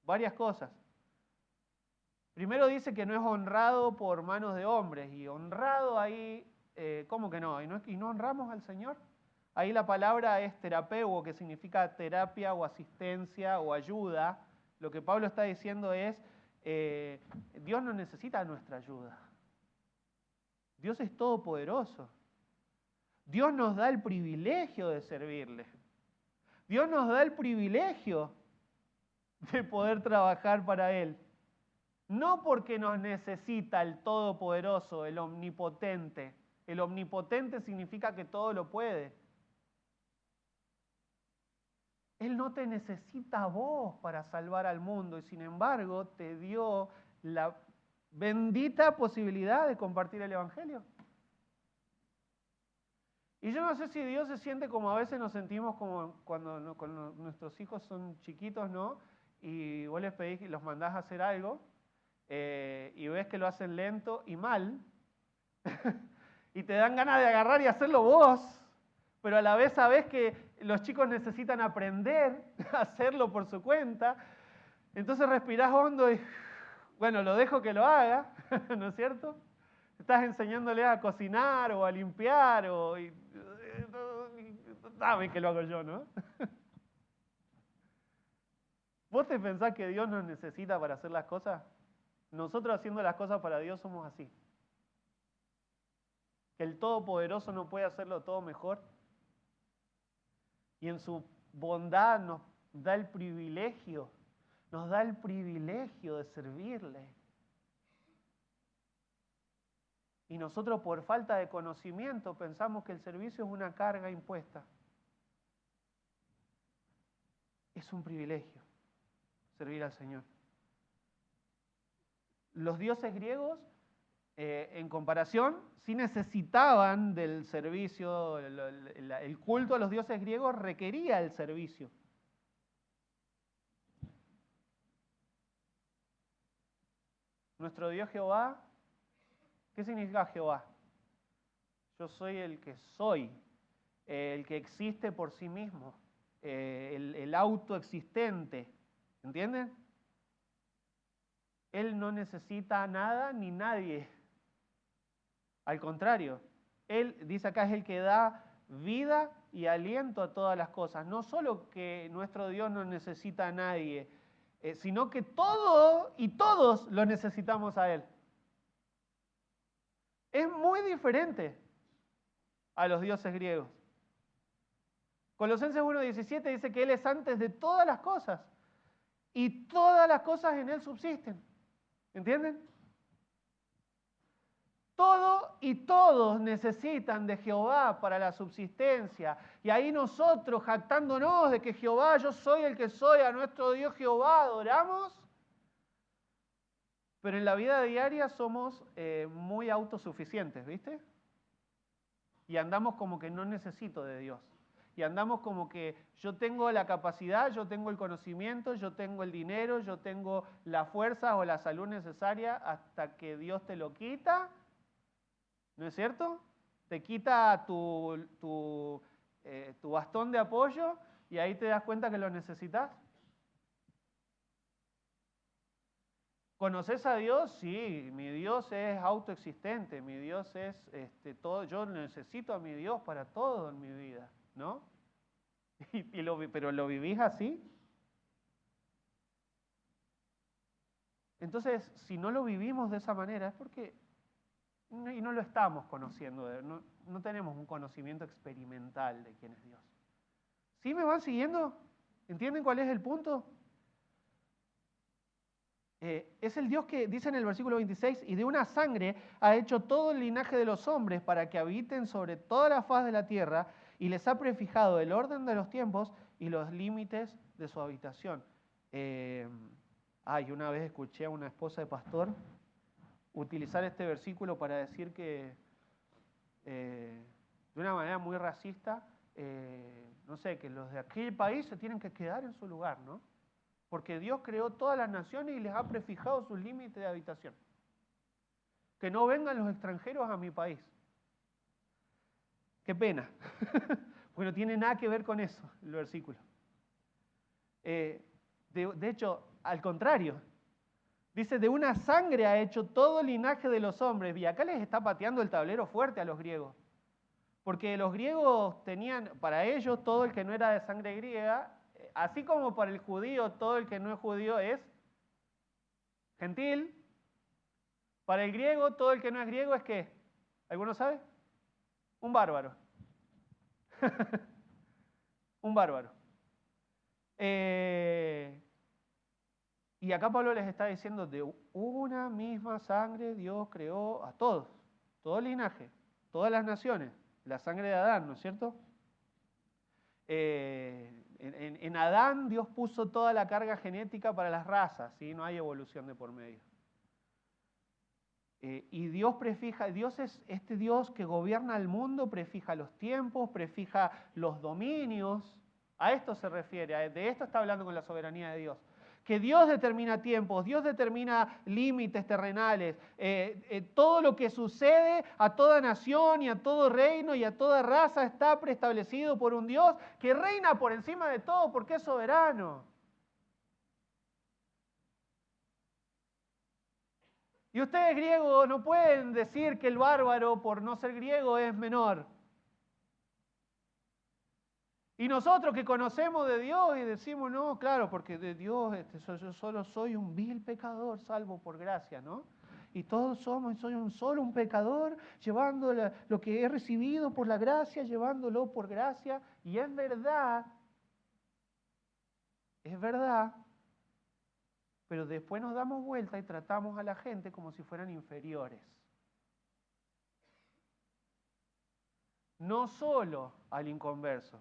Varias cosas. Primero dice que no es honrado por manos de hombres, y honrado ahí, ¿cómo que no? ¿Y no honramos al Señor? Ahí la palabra es terapeuo, que significa terapia o asistencia o ayuda. Lo que Pablo está diciendo es, Dios no necesita nuestra ayuda. Dios es todopoderoso. Dios nos da el privilegio de servirle. Dios nos da el privilegio de poder trabajar para Él. No porque nos necesita el todopoderoso, el omnipotente. El omnipotente significa que todo lo puede. Él no te necesita a vos para salvar al mundo y sin embargo te dio la bendita posibilidad de compartir el Evangelio. Y yo no sé si Dios se siente como a veces nos sentimos como cuando nuestros hijos son chiquitos, ¿no? Y vos les pedís y los mandás a hacer algo y ves que lo hacen lento y mal y te dan ganas de agarrar y hacerlo vos, pero a la vez sabés que los chicos necesitan aprender a hacerlo por su cuenta. Entonces respirás hondo y, bueno, lo dejo que lo haga, ¿no es cierto? Estás enseñándole a cocinar o a limpiar o... saben que lo hago yo, ¿no? ¿Vos te pensás que Dios nos necesita para hacer las cosas? Nosotros haciendo las cosas para Dios somos así. Que el Todopoderoso no puede hacerlo todo mejor. Y en su bondad nos da el privilegio de servirle. Y nosotros por falta de conocimiento pensamos que el servicio es una carga impuesta. Es un privilegio servir al Señor. Los dioses griegos, en comparación, sí necesitaban del servicio, el culto a los dioses griegos requería el servicio. Nuestro Dios Jehová, ¿qué significa Jehová? Yo soy el que soy, el que existe por sí mismo, el autoexistente, ¿entienden? Él no necesita nada ni nadie. Al contrario, Él, dice acá, es el que da vida y aliento a todas las cosas. No solo que nuestro Dios no necesita a nadie, sino que todo y todos lo necesitamos a Él. Es muy diferente a los dioses griegos. Colosenses 1:17 dice que Él es antes de todas las cosas y todas las cosas en Él subsisten. ¿Entienden? Todo y todos necesitan de Jehová para la subsistencia. Y ahí nosotros, jactándonos de que Jehová, yo soy el que soy, a nuestro Dios Jehová adoramos. Pero en la vida diaria somos muy autosuficientes, ¿viste? Y andamos como que no necesito de Dios. Y andamos como que yo tengo la capacidad, yo tengo el conocimiento, yo tengo el dinero, yo tengo la fuerza o la salud necesaria hasta que Dios te lo quita. ¿No es cierto? Te quita tu bastón de apoyo y ahí te das cuenta que lo necesitas. ¿Conoces a Dios? Sí, mi Dios es autoexistente, mi Dios es todo, yo necesito a mi Dios para todo en mi vida, ¿no? Pero ¿lo vivís así? Entonces, si no lo vivimos de esa manera es porque y no lo estamos conociendo, no tenemos un conocimiento experimental de quién es Dios. ¿Sí me van siguiendo? ¿Entienden cuál es el punto? Es el Dios que dice en el versículo 26, y de una sangre ha hecho todo el linaje de los hombres para que habiten sobre toda la faz de la tierra, y les ha prefijado el orden de los tiempos y los límites de su habitación. Una vez escuché a una esposa de pastor utilizar este versículo para decir que de una manera muy racista, no sé, que los de aquel país se tienen que quedar en su lugar, ¿no? Porque Dios creó todas las naciones y les ha prefijado sus límites de habitación. Que no vengan los extranjeros a mi país. Qué pena, porque no tiene nada que ver con eso el versículo. De hecho, al contrario, dice, de una sangre ha hecho todo el linaje de los hombres. Y acá les está pateando el tablero fuerte a los griegos. Porque los griegos tenían, para ellos, todo el que no era de sangre griega, así como para el judío, todo el que no es judío es gentil. Para el griego, todo el que no es griego es ¿qué? ¿Alguno sabe? Un bárbaro. Un bárbaro. Y acá Pablo les está diciendo, de una misma sangre Dios creó a todos, todo el linaje, todas las naciones, la sangre de Adán, ¿no es cierto? En Adán Dios puso toda la carga genética para las razas, ¿sí? No hay evolución de por medio. Y Dios prefija, Dios es este Dios que gobierna el mundo, prefija los tiempos, prefija los dominios. A esto se refiere, de esto está hablando con la soberanía de Dios. Que Dios determina tiempos, Dios determina límites terrenales. Todo lo que sucede a toda nación y a todo reino y a toda raza está preestablecido por un Dios que reina por encima de todo porque es soberano. Y ustedes griegos no pueden decir que el bárbaro, por no ser griego, es menor. Y nosotros que conocemos de Dios y decimos, no, claro, porque de Dios yo solo soy un vil pecador, salvo por gracia, ¿no? Y todos soy solo un pecador, llevando lo que he recibido por la gracia, llevándolo por gracia. Y es verdad, pero después nos damos vuelta y tratamos a la gente como si fueran inferiores. No solo al inconverso,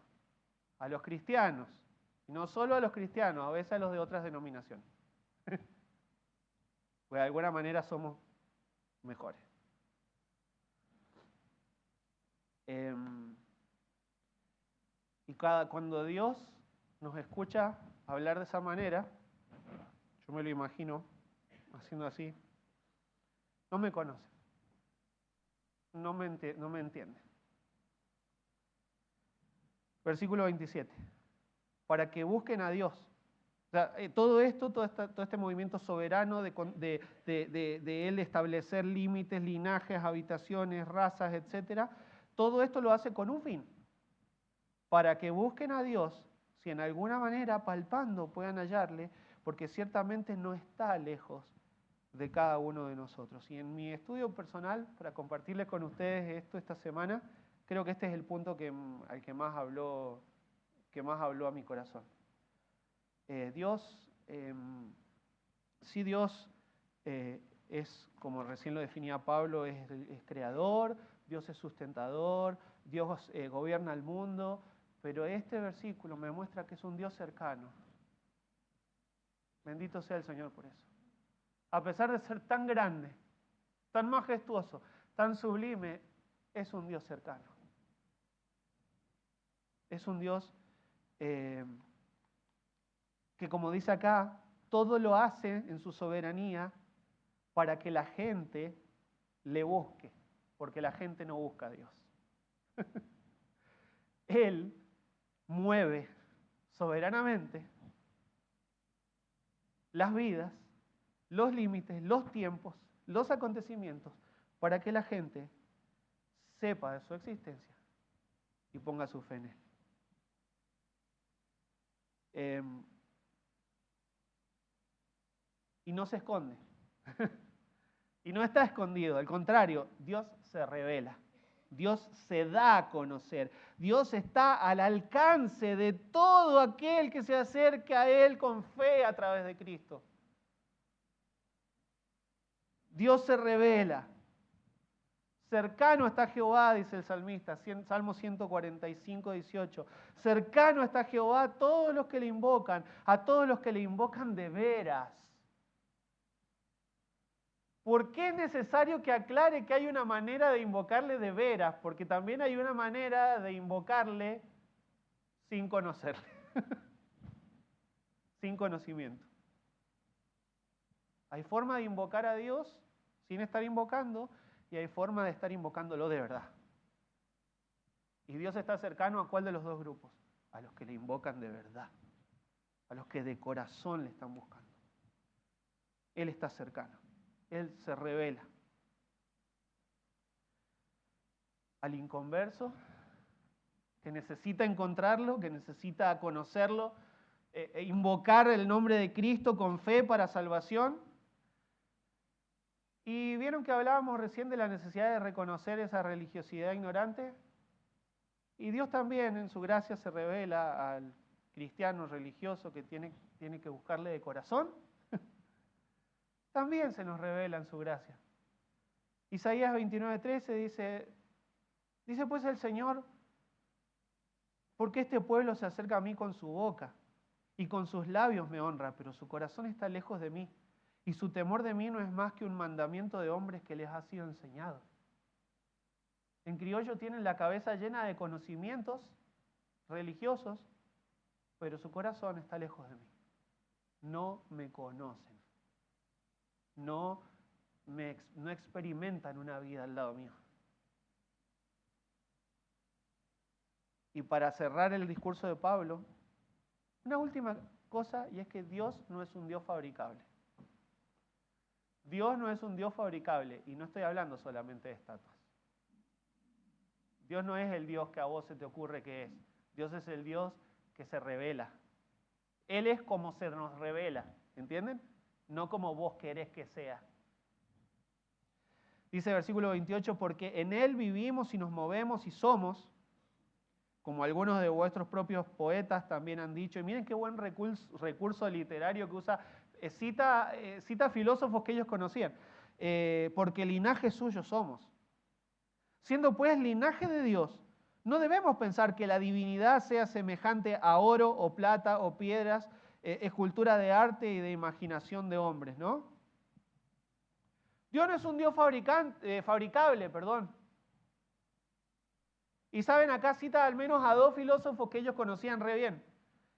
a los cristianos, y no solo a los cristianos, a veces a los de otras denominaciones. Pues de alguna manera somos mejores. Y cuando Dios nos escucha hablar de esa manera, yo me lo imagino haciendo así, no me conoce, no me entiende. Versículo 27. Para que busquen a Dios. O sea, todo este movimiento soberano de Él establecer límites, linajes, habitaciones, razas, etc., todo esto lo hace con un fin. para que busquen a Dios, si en alguna manera palpando puedan hallarle, porque ciertamente no está lejos de cada uno de nosotros. Y en mi estudio personal, para compartirles con ustedes esto esta semana, creo que este es el punto al que más habló a mi corazón. Dios es, como recién lo definía Pablo, es creador, Dios es sustentador, Dios gobierna el mundo, pero este versículo me muestra que es un Dios cercano. Bendito sea el Señor por eso. A pesar de ser tan grande, tan majestuoso, tan sublime, es un Dios cercano. Es un Dios que, como dice acá, todo lo hace en su soberanía para que la gente le busque, porque la gente no busca a Dios. Él mueve soberanamente las vidas, los límites, los tiempos, los acontecimientos, para que la gente sepa de su existencia y ponga su fe en Él. Y no se esconde. Y no está escondido, al contrario, Dios se revela. Dios se da a conocer. Dios está al alcance de todo aquel que se acerque a Él con fe a través de Cristo. Dios se revela. Cercano está Jehová, dice el salmista, Salmo 145, 18. Cercano está Jehová a todos los que le invocan, a todos los que le invocan de veras. ¿Por qué es necesario que aclare que hay una manera de invocarle de veras? Porque también hay una manera de invocarle sin conocerle, sin conocimiento. Hay forma de invocar a Dios sin estar invocando y hay forma de estar invocándolo de verdad. Y Dios está cercano ¿a cuál de los dos grupos? A los que le invocan de verdad, a los que de corazón le están buscando. Él está cercano. Él se revela. Al inconverso, que necesita encontrarlo, que necesita conocerlo, invocar el nombre de Cristo con fe para salvación. Y vieron que hablábamos recién de la necesidad de reconocer esa religiosidad ignorante. Y Dios también en su gracia se revela al cristiano religioso que tiene que buscarle de corazón. También se nos revela en su gracia. Isaías 29:13 dice pues el Señor, porque este pueblo se acerca a mí con su boca y con sus labios me honra, pero su corazón está lejos de mí y su temor de mí no es más que un mandamiento de hombres que les ha sido enseñado. En criollo tienen la cabeza llena de conocimientos religiosos, pero su corazón está lejos de mí. No me conocen. No experimentan una vida al lado mío. Y para cerrar el discurso de Pablo, una última cosa, y es que Dios no es un Dios fabricable. Dios no es un Dios fabricable, y no estoy hablando solamente de estatuas. Dios no es el Dios que a vos se te ocurre que es. Dios es el Dios que se revela. Él es como se nos revela, ¿entienden? No como vos querés que sea. Dice el versículo 28, porque en Él vivimos y nos movemos y somos, como algunos de vuestros propios poetas también han dicho, y miren qué buen recurso literario que usa, cita filósofos que ellos conocían, porque linaje suyo somos. Siendo pues linaje de Dios, no debemos pensar que la divinidad sea semejante a oro o plata o piedras, escultura de arte y de imaginación de hombres, ¿no? Dios no es un Dios fabricable. Y saben, acá cita al menos a dos filósofos que ellos conocían re bien.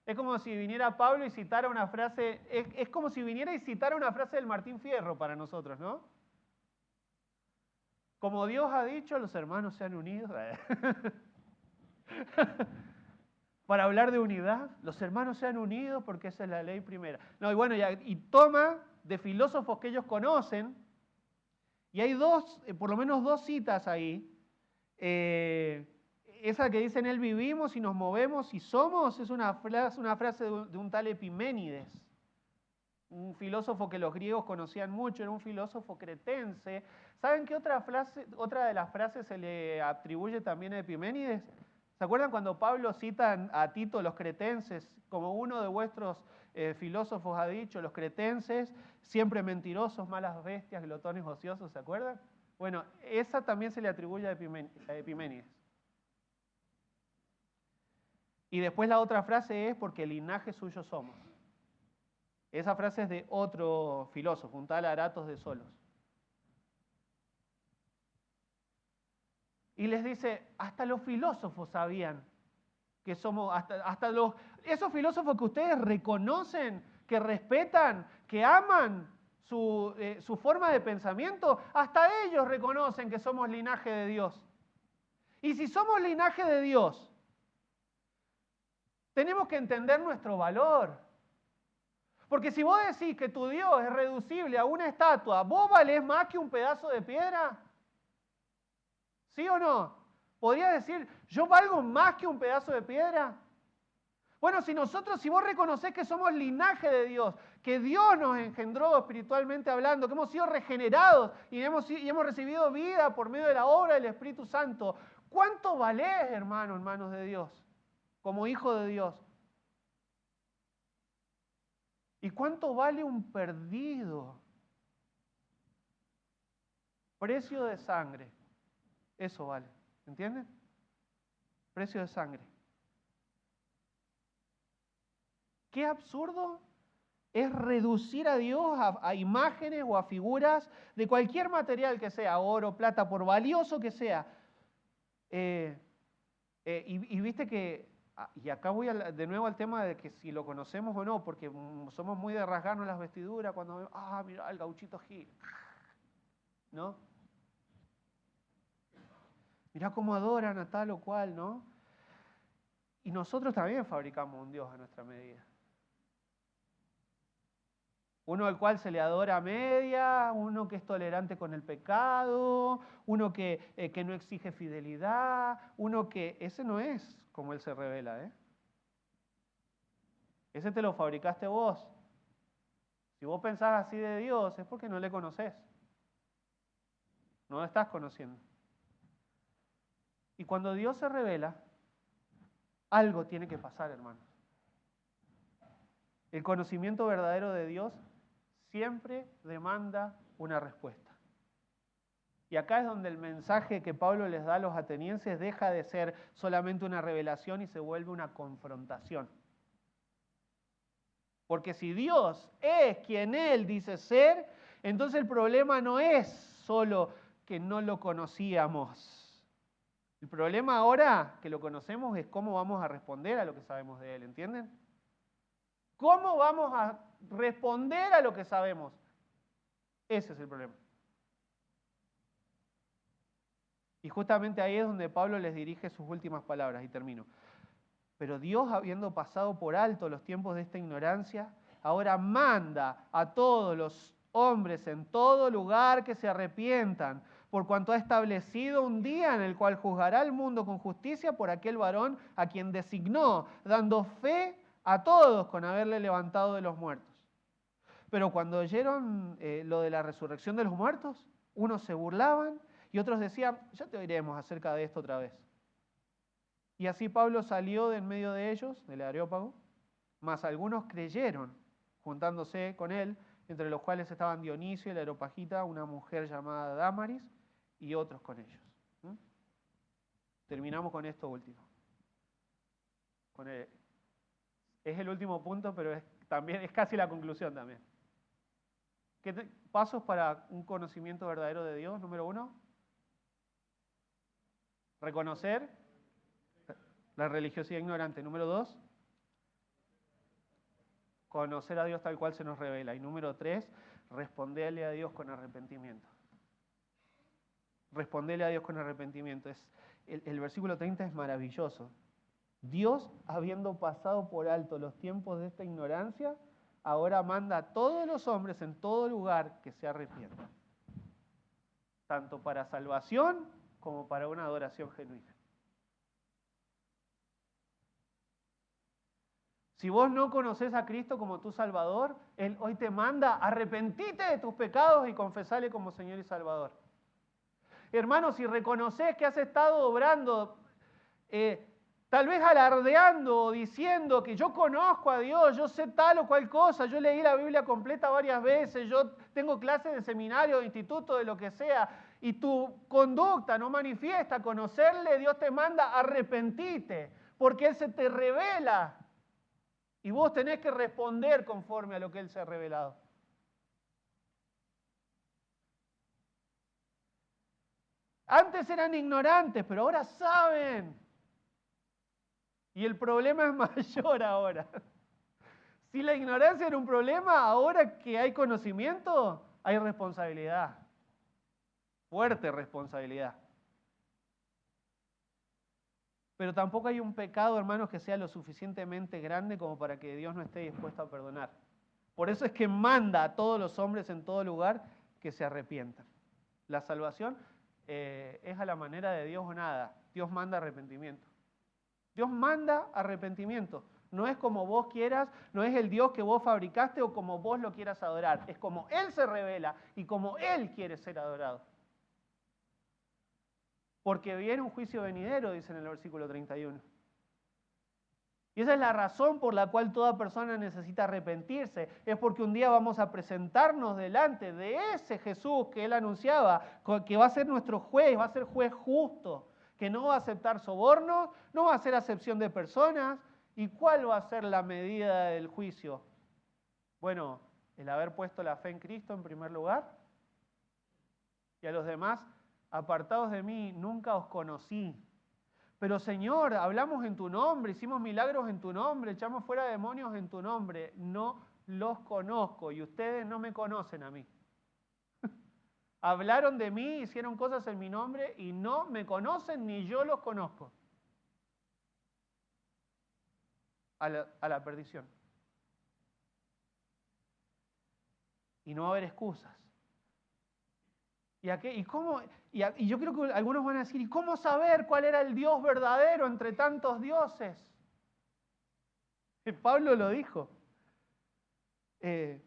Es como si viniera Pablo y citara una frase, es como si viniera y citara una frase del Martín Fierro para nosotros, ¿no? Como Dios ha dicho, los hermanos sean unidos. Para hablar de unidad, los hermanos sean unidos porque esa es la ley primera. No, y bueno, y toma de filósofos que ellos conocen, y hay por lo menos dos citas ahí, esa que dice en él vivimos y nos movemos y somos, es una frase de un tal Epiménides, un filósofo que los griegos conocían mucho, era un filósofo cretense. ¿Saben qué otra de las frases se le atribuye también a Epiménides? ¿Se acuerdan cuando Pablo cita a Tito, los cretenses, como uno de vuestros filósofos ha dicho, los cretenses, siempre mentirosos, malas bestias, glotones ociosos, ¿se acuerdan? Bueno, esa también se le atribuye a Epiménides. Y después la otra frase es porque linaje suyo somos. Esa frase es de otro filósofo, un tal Aratos de Solos. Y les dice, hasta los filósofos sabían que somos, esos filósofos que ustedes reconocen, que respetan, que aman su forma de pensamiento, hasta ellos reconocen que somos linaje de Dios. Y si somos linaje de Dios, tenemos que entender nuestro valor. Porque si vos decís que tu Dios es reducible a una estatua, ¿vos valés más que un pedazo de piedra? ¿Sí o no? ¿Podrías decir, yo valgo más que un pedazo de piedra? Bueno, si vos reconocés que somos linaje de Dios, que Dios nos engendró espiritualmente hablando, que hemos sido regenerados y hemos recibido vida por medio de la obra del Espíritu Santo, ¿cuánto valés, hermano, en manos de Dios, como hijo de Dios? ¿Y cuánto vale un perdido? Precio de sangre. Eso vale. ¿Entienden? Precio de sangre. Qué absurdo es reducir a Dios a imágenes o a figuras de cualquier material que sea, oro, plata, por valioso que sea. Y viste que, y acá voy de nuevo al tema de que si lo conocemos o no, porque somos muy de rasgarnos las vestiduras cuando vemos, mira el gauchito Gil, ¿no? Mirá cómo adoran a tal o cual, ¿no? Y nosotros también fabricamos un Dios a nuestra medida. Uno al cual se le adora a media, uno que es tolerante con el pecado, uno que no exige fidelidad, uno que... Ese no es como Él se revela, ¿eh? Ese te lo fabricaste vos. Si vos pensás así de Dios, es porque no le conocés. No lo estás conociendo. Y cuando Dios se revela, algo tiene que pasar, hermanos. El conocimiento verdadero de Dios siempre demanda una respuesta. Y acá es donde el mensaje que Pablo les da a los atenienses deja de ser solamente una revelación y se vuelve una confrontación. Porque si Dios es quien Él dice ser, entonces el problema no es solo que no lo conocíamos. El problema ahora que lo conocemos es cómo vamos a responder a lo que sabemos de Él, ¿entienden? ¿Cómo vamos a responder a lo que sabemos? Ese es el problema. Y justamente ahí es donde Pablo les dirige sus últimas palabras, y termino. Pero Dios, habiendo pasado por alto los tiempos de esta ignorancia, ahora manda a todos los hombres en todo lugar que se arrepientan, por cuanto ha establecido un día en el cual juzgará al mundo con justicia por aquel varón a quien designó, dando fe a todos con haberle levantado de los muertos. Pero cuando oyeron lo de la resurrección de los muertos, unos se burlaban y otros decían, ya te oiremos acerca de esto otra vez. Y así Pablo salió de en medio de ellos, del Areópago, mas algunos creyeron, juntándose con él, entre los cuales estaban Dionisio y la Areopagita, una mujer llamada Dámaris, y otros con ellos. Terminamos con esto último. Es el último punto, pero también es casi la conclusión también. Pasos para un conocimiento verdadero de Dios. Número 1, reconocer la religiosidad ignorante. Número 2, conocer a Dios tal cual se nos revela. Y número 3, responderle a Dios con arrepentimiento. Responderle a Dios con arrepentimiento. El versículo 30 es maravilloso. Dios, habiendo pasado por alto los tiempos de esta ignorancia, ahora manda a todos los hombres en todo lugar que se arrepientan. Tanto para salvación como para una adoración genuina. Si vos no conocés a Cristo como tu Salvador, Él hoy te manda, arrepentite de tus pecados y confesale como Señor y Salvador. Hermano, si reconoces que has estado obrando, tal vez alardeando o diciendo que yo conozco a Dios, yo sé tal o cual cosa, yo leí la Biblia completa varias veces, yo tengo clases de seminario, de instituto, de lo que sea, y tu conducta no manifiesta conocerle, Dios te manda arrepentite, porque Él se te revela y vos tenés que responder conforme a lo que Él se ha revelado. Antes eran ignorantes, pero ahora saben. Y el problema es mayor ahora. Si la ignorancia era un problema, ahora que hay conocimiento, hay responsabilidad. Fuerte responsabilidad. Pero tampoco hay un pecado, hermanos, que sea lo suficientemente grande como para que Dios no esté dispuesto a perdonar. Por eso es que manda a todos los hombres en todo lugar que se arrepientan. La salvación es a la manera de Dios o nada. Dios manda arrepentimiento. Dios manda arrepentimiento. No es como vos quieras, no es el Dios que vos fabricaste o como vos lo quieras adorar. Es como Él se revela y como Él quiere ser adorado. Porque viene un juicio venidero, dice en el versículo 31. Y esa es la razón por la cual toda persona necesita arrepentirse. Es porque un día vamos a presentarnos delante de ese Jesús que Él anunciaba, que va a ser nuestro juez, va a ser juez justo, que no va a aceptar sobornos, no va a hacer acepción de personas. ¿Y cuál va a ser la medida del juicio? Bueno, el haber puesto la fe en Cristo en primer lugar y a los demás, apartados de mí, nunca os conocí. Pero Señor, hablamos en tu nombre, hicimos milagros en tu nombre, echamos fuera demonios en tu nombre. No los conozco y ustedes no me conocen a mí. Hablaron de mí, hicieron cosas en mi nombre y no me conocen ni yo los conozco. A la perdición. Y no va a haber excusas. Y yo creo que algunos van a decir, ¿y cómo saber cuál era el Dios verdadero entre tantos dioses? Pablo lo dijo.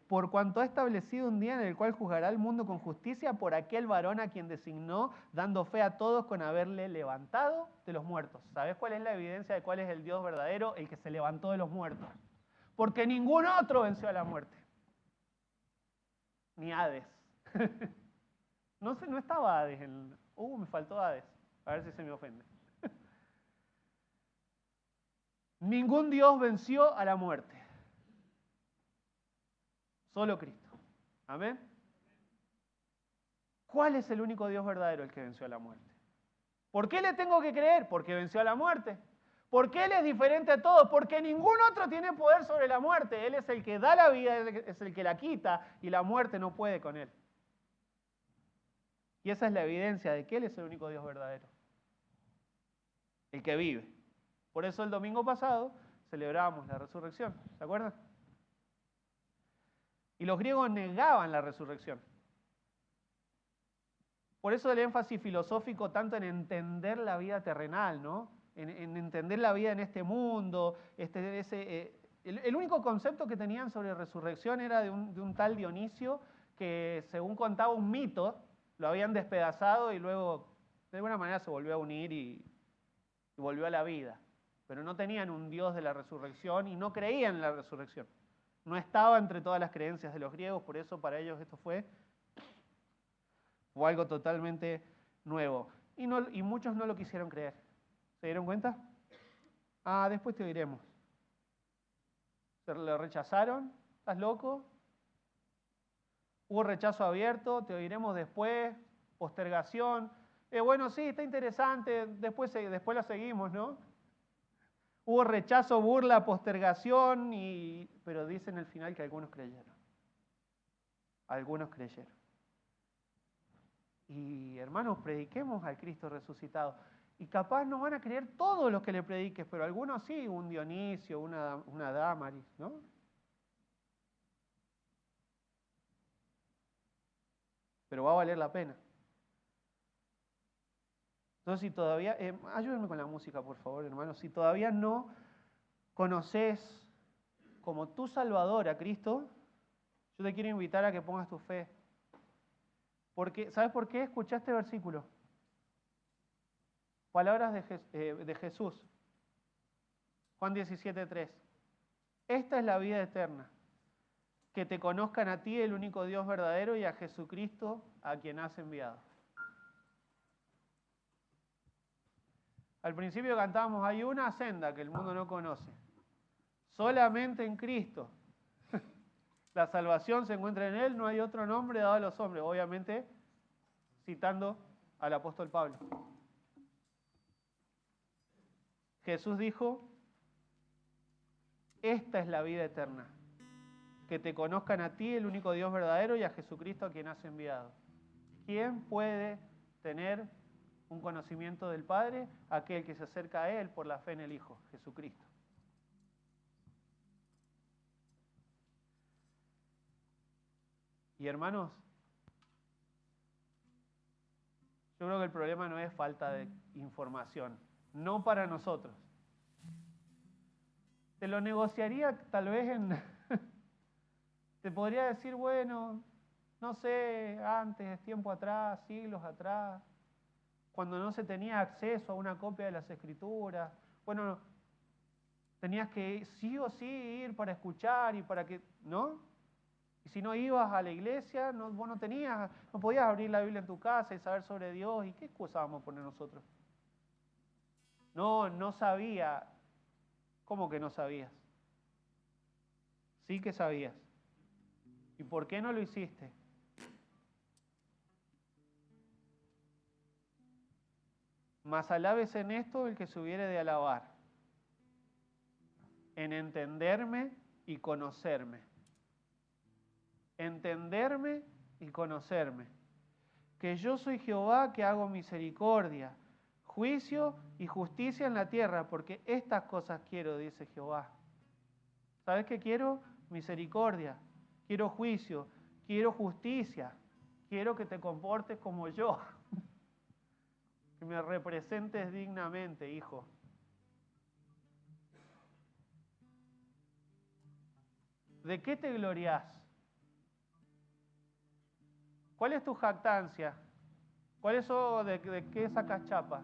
Por cuanto ha establecido un día en el cual juzgará al mundo con justicia por aquel varón a quien designó, dando fe a todos con haberle levantado de los muertos. ¿Sabes cuál es la evidencia de cuál es el Dios verdadero? El que se levantó de los muertos. Porque ningún otro venció a la muerte. Ni Hades. No sé, no estaba Hades. Me faltó Hades. A ver si se me ofende. Ningún Dios venció a la muerte. Solo Cristo. Amén. ¿Cuál es el único Dios verdadero, el que venció a la muerte? ¿Por qué le tengo que creer? Porque venció a la muerte. ¿Por qué Él es diferente a todos? Porque ningún otro tiene poder sobre la muerte. Él es el que da la vida, es el que la quita y la muerte no puede con Él. Y esa es la evidencia de que Él es el único Dios verdadero. El que vive. Por eso el domingo pasado celebrábamos la resurrección. ¿Se acuerdan? Y los griegos negaban la resurrección. Por eso el énfasis filosófico tanto en entender la vida terrenal, ¿no? En entender la vida en este mundo. El único concepto que tenían sobre resurrección era de un tal Dionisio que, según contaba un mito, lo habían despedazado y luego de alguna manera se volvió a unir y volvió a la vida. Pero no tenían un Dios de la resurrección y no creían en la resurrección. No estaba entre todas las creencias de los griegos, por eso para ellos esto fue algo totalmente nuevo. Y muchos no lo quisieron creer. ¿Se dieron cuenta? Después te oiremos. Se lo rechazaron. ¿Estás loco? Hubo rechazo abierto, te oiremos después, postergación. Bueno, sí, está interesante, después la seguimos, ¿no? Hubo rechazo, burla, postergación, pero dicen al final que algunos creyeron. Algunos creyeron. Y hermanos, prediquemos al Cristo resucitado. Y capaz no van a creer todos los que le prediques, pero algunos sí, un Dionisio, una Dámaris, ¿no? Pero va a valer la pena. Entonces, si todavía, ayúdenme con la música, por favor, hermanos. Si todavía no conoces como tu Salvador a Cristo, yo te quiero invitar a que pongas tu fe. Porque, ¿sabes por qué? Escucha este versículo. Palabras de Jesús. Juan 17:3. Esta es la vida eterna, que te conozcan a ti, el único Dios verdadero, y a Jesucristo, a quien has enviado. Al principio cantábamos, hay una senda que el mundo no conoce. Solamente en Cristo. La salvación se encuentra en Él, no hay otro nombre dado a los hombres. Obviamente, citando al apóstol Pablo. Jesús dijo, esta es la vida eterna, que te conozcan a ti, el único Dios verdadero, y a Jesucristo a quien has enviado. ¿Quién puede tener un conocimiento del Padre? Aquel que se acerca a Él por la fe en el Hijo, Jesucristo. Y hermanos, yo creo que el problema no es falta de información, no para nosotros. Te lo negociaría tal vez en... Te podría decir, bueno, no sé, antes, tiempo atrás, siglos atrás, cuando no se tenía acceso a una copia de las Escrituras, bueno, tenías que sí o sí ir para escuchar y para que, ¿no? Y si no ibas a la iglesia, vos no tenías, no podías abrir la Biblia en tu casa y saber sobre Dios. ¿Y qué excusa vamos a poner nosotros? No sabía. ¿Cómo que no sabías? Sí que sabías. ¿Y por qué no lo hiciste? Mas alabes en esto el que se hubiere de alabar, en entenderme y conocerme. Entenderme y conocerme. Que yo soy Jehová que hago misericordia, juicio y justicia en la tierra, porque estas cosas quiero, dice Jehová. ¿Sabes qué quiero? Misericordia, quiero juicio, quiero justicia, quiero que te comportes como yo, que me representes dignamente, hijo. ¿De qué te glorias? ¿Cuál es tu jactancia? ¿Cuál es eso de qué sacas chapa?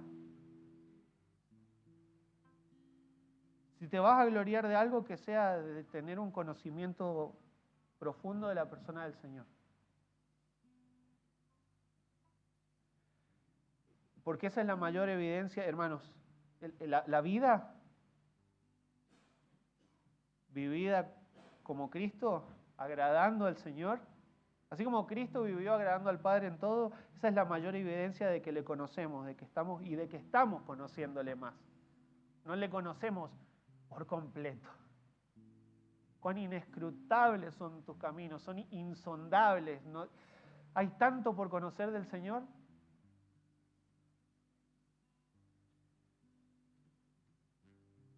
Si te vas a gloriar de algo, que sea de tener un conocimiento profundo de la persona del Señor. Porque esa es la mayor evidencia, hermanos. La vida vivida como Cristo, agradando al Señor, así como Cristo vivió agradando al Padre en todo, esa es la mayor evidencia de que le conocemos, de que estamos conociéndole más. No le conocemos por completo. Cuán inescrutables son tus caminos, son insondables. ¿No? Hay tanto por conocer del Señor.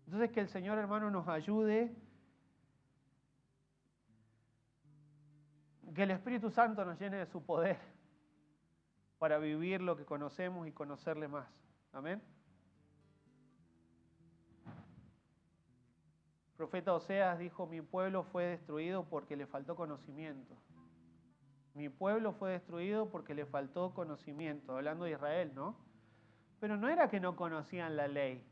Entonces que el Señor, hermano, nos ayude, que el Espíritu Santo nos llene de su poder para vivir lo que conocemos y conocerle más. Amén. El profeta Oseas dijo, mi pueblo fue destruido porque le faltó conocimiento. Mi pueblo fue destruido porque le faltó conocimiento, hablando de Israel, ¿no? Pero no era que no conocían la ley.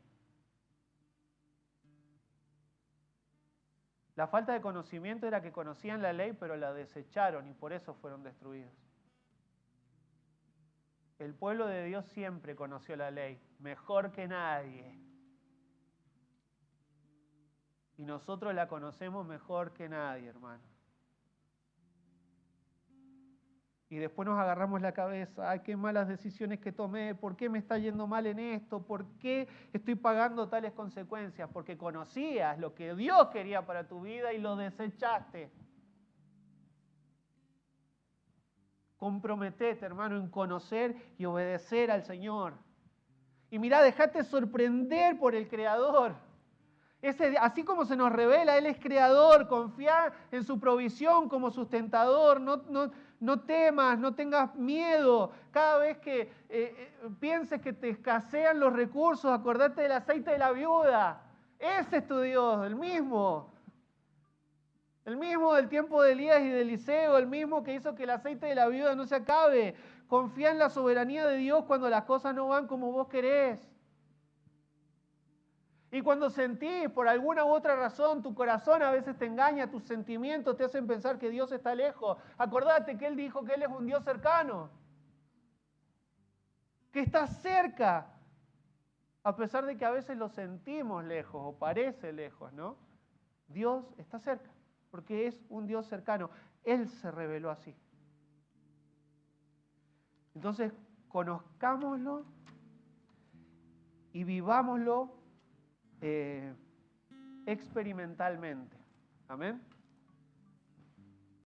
La falta de conocimiento era que conocían la ley, pero la desecharon y por eso fueron destruidos. El pueblo de Dios siempre conoció la ley, mejor que nadie. Y nosotros la conocemos mejor que nadie, hermano. Y después nos agarramos la cabeza, ay, qué malas decisiones que tomé, ¿por qué me está yendo mal en esto? ¿Por qué estoy pagando tales consecuencias? Porque conocías lo que Dios quería para tu vida y lo desechaste. Comprometete, hermano, en conocer y obedecer al Señor. Y mirá, dejate sorprender por el Creador. Así como se nos revela, Él es creador, confía en su provisión como sustentador, no temas, no tengas miedo. Cada vez que pienses que te escasean los recursos, acordate del aceite de la viuda. Ese es tu Dios, el mismo. El mismo del tiempo de Elías y de Eliseo, el mismo que hizo que el aceite de la viuda no se acabe. Confía en la soberanía de Dios cuando las cosas no van como vos querés. Y cuando sentís por alguna u otra razón, tu corazón a veces te engaña, tus sentimientos te hacen pensar que Dios está lejos. Acordate que Él dijo que Él es un Dios cercano, que está cerca, a pesar de que a veces lo sentimos lejos o parece lejos, ¿no? Dios está cerca, porque es un Dios cercano. Él se reveló así. Entonces, conozcámoslo y vivámoslo experimentalmente. Amén.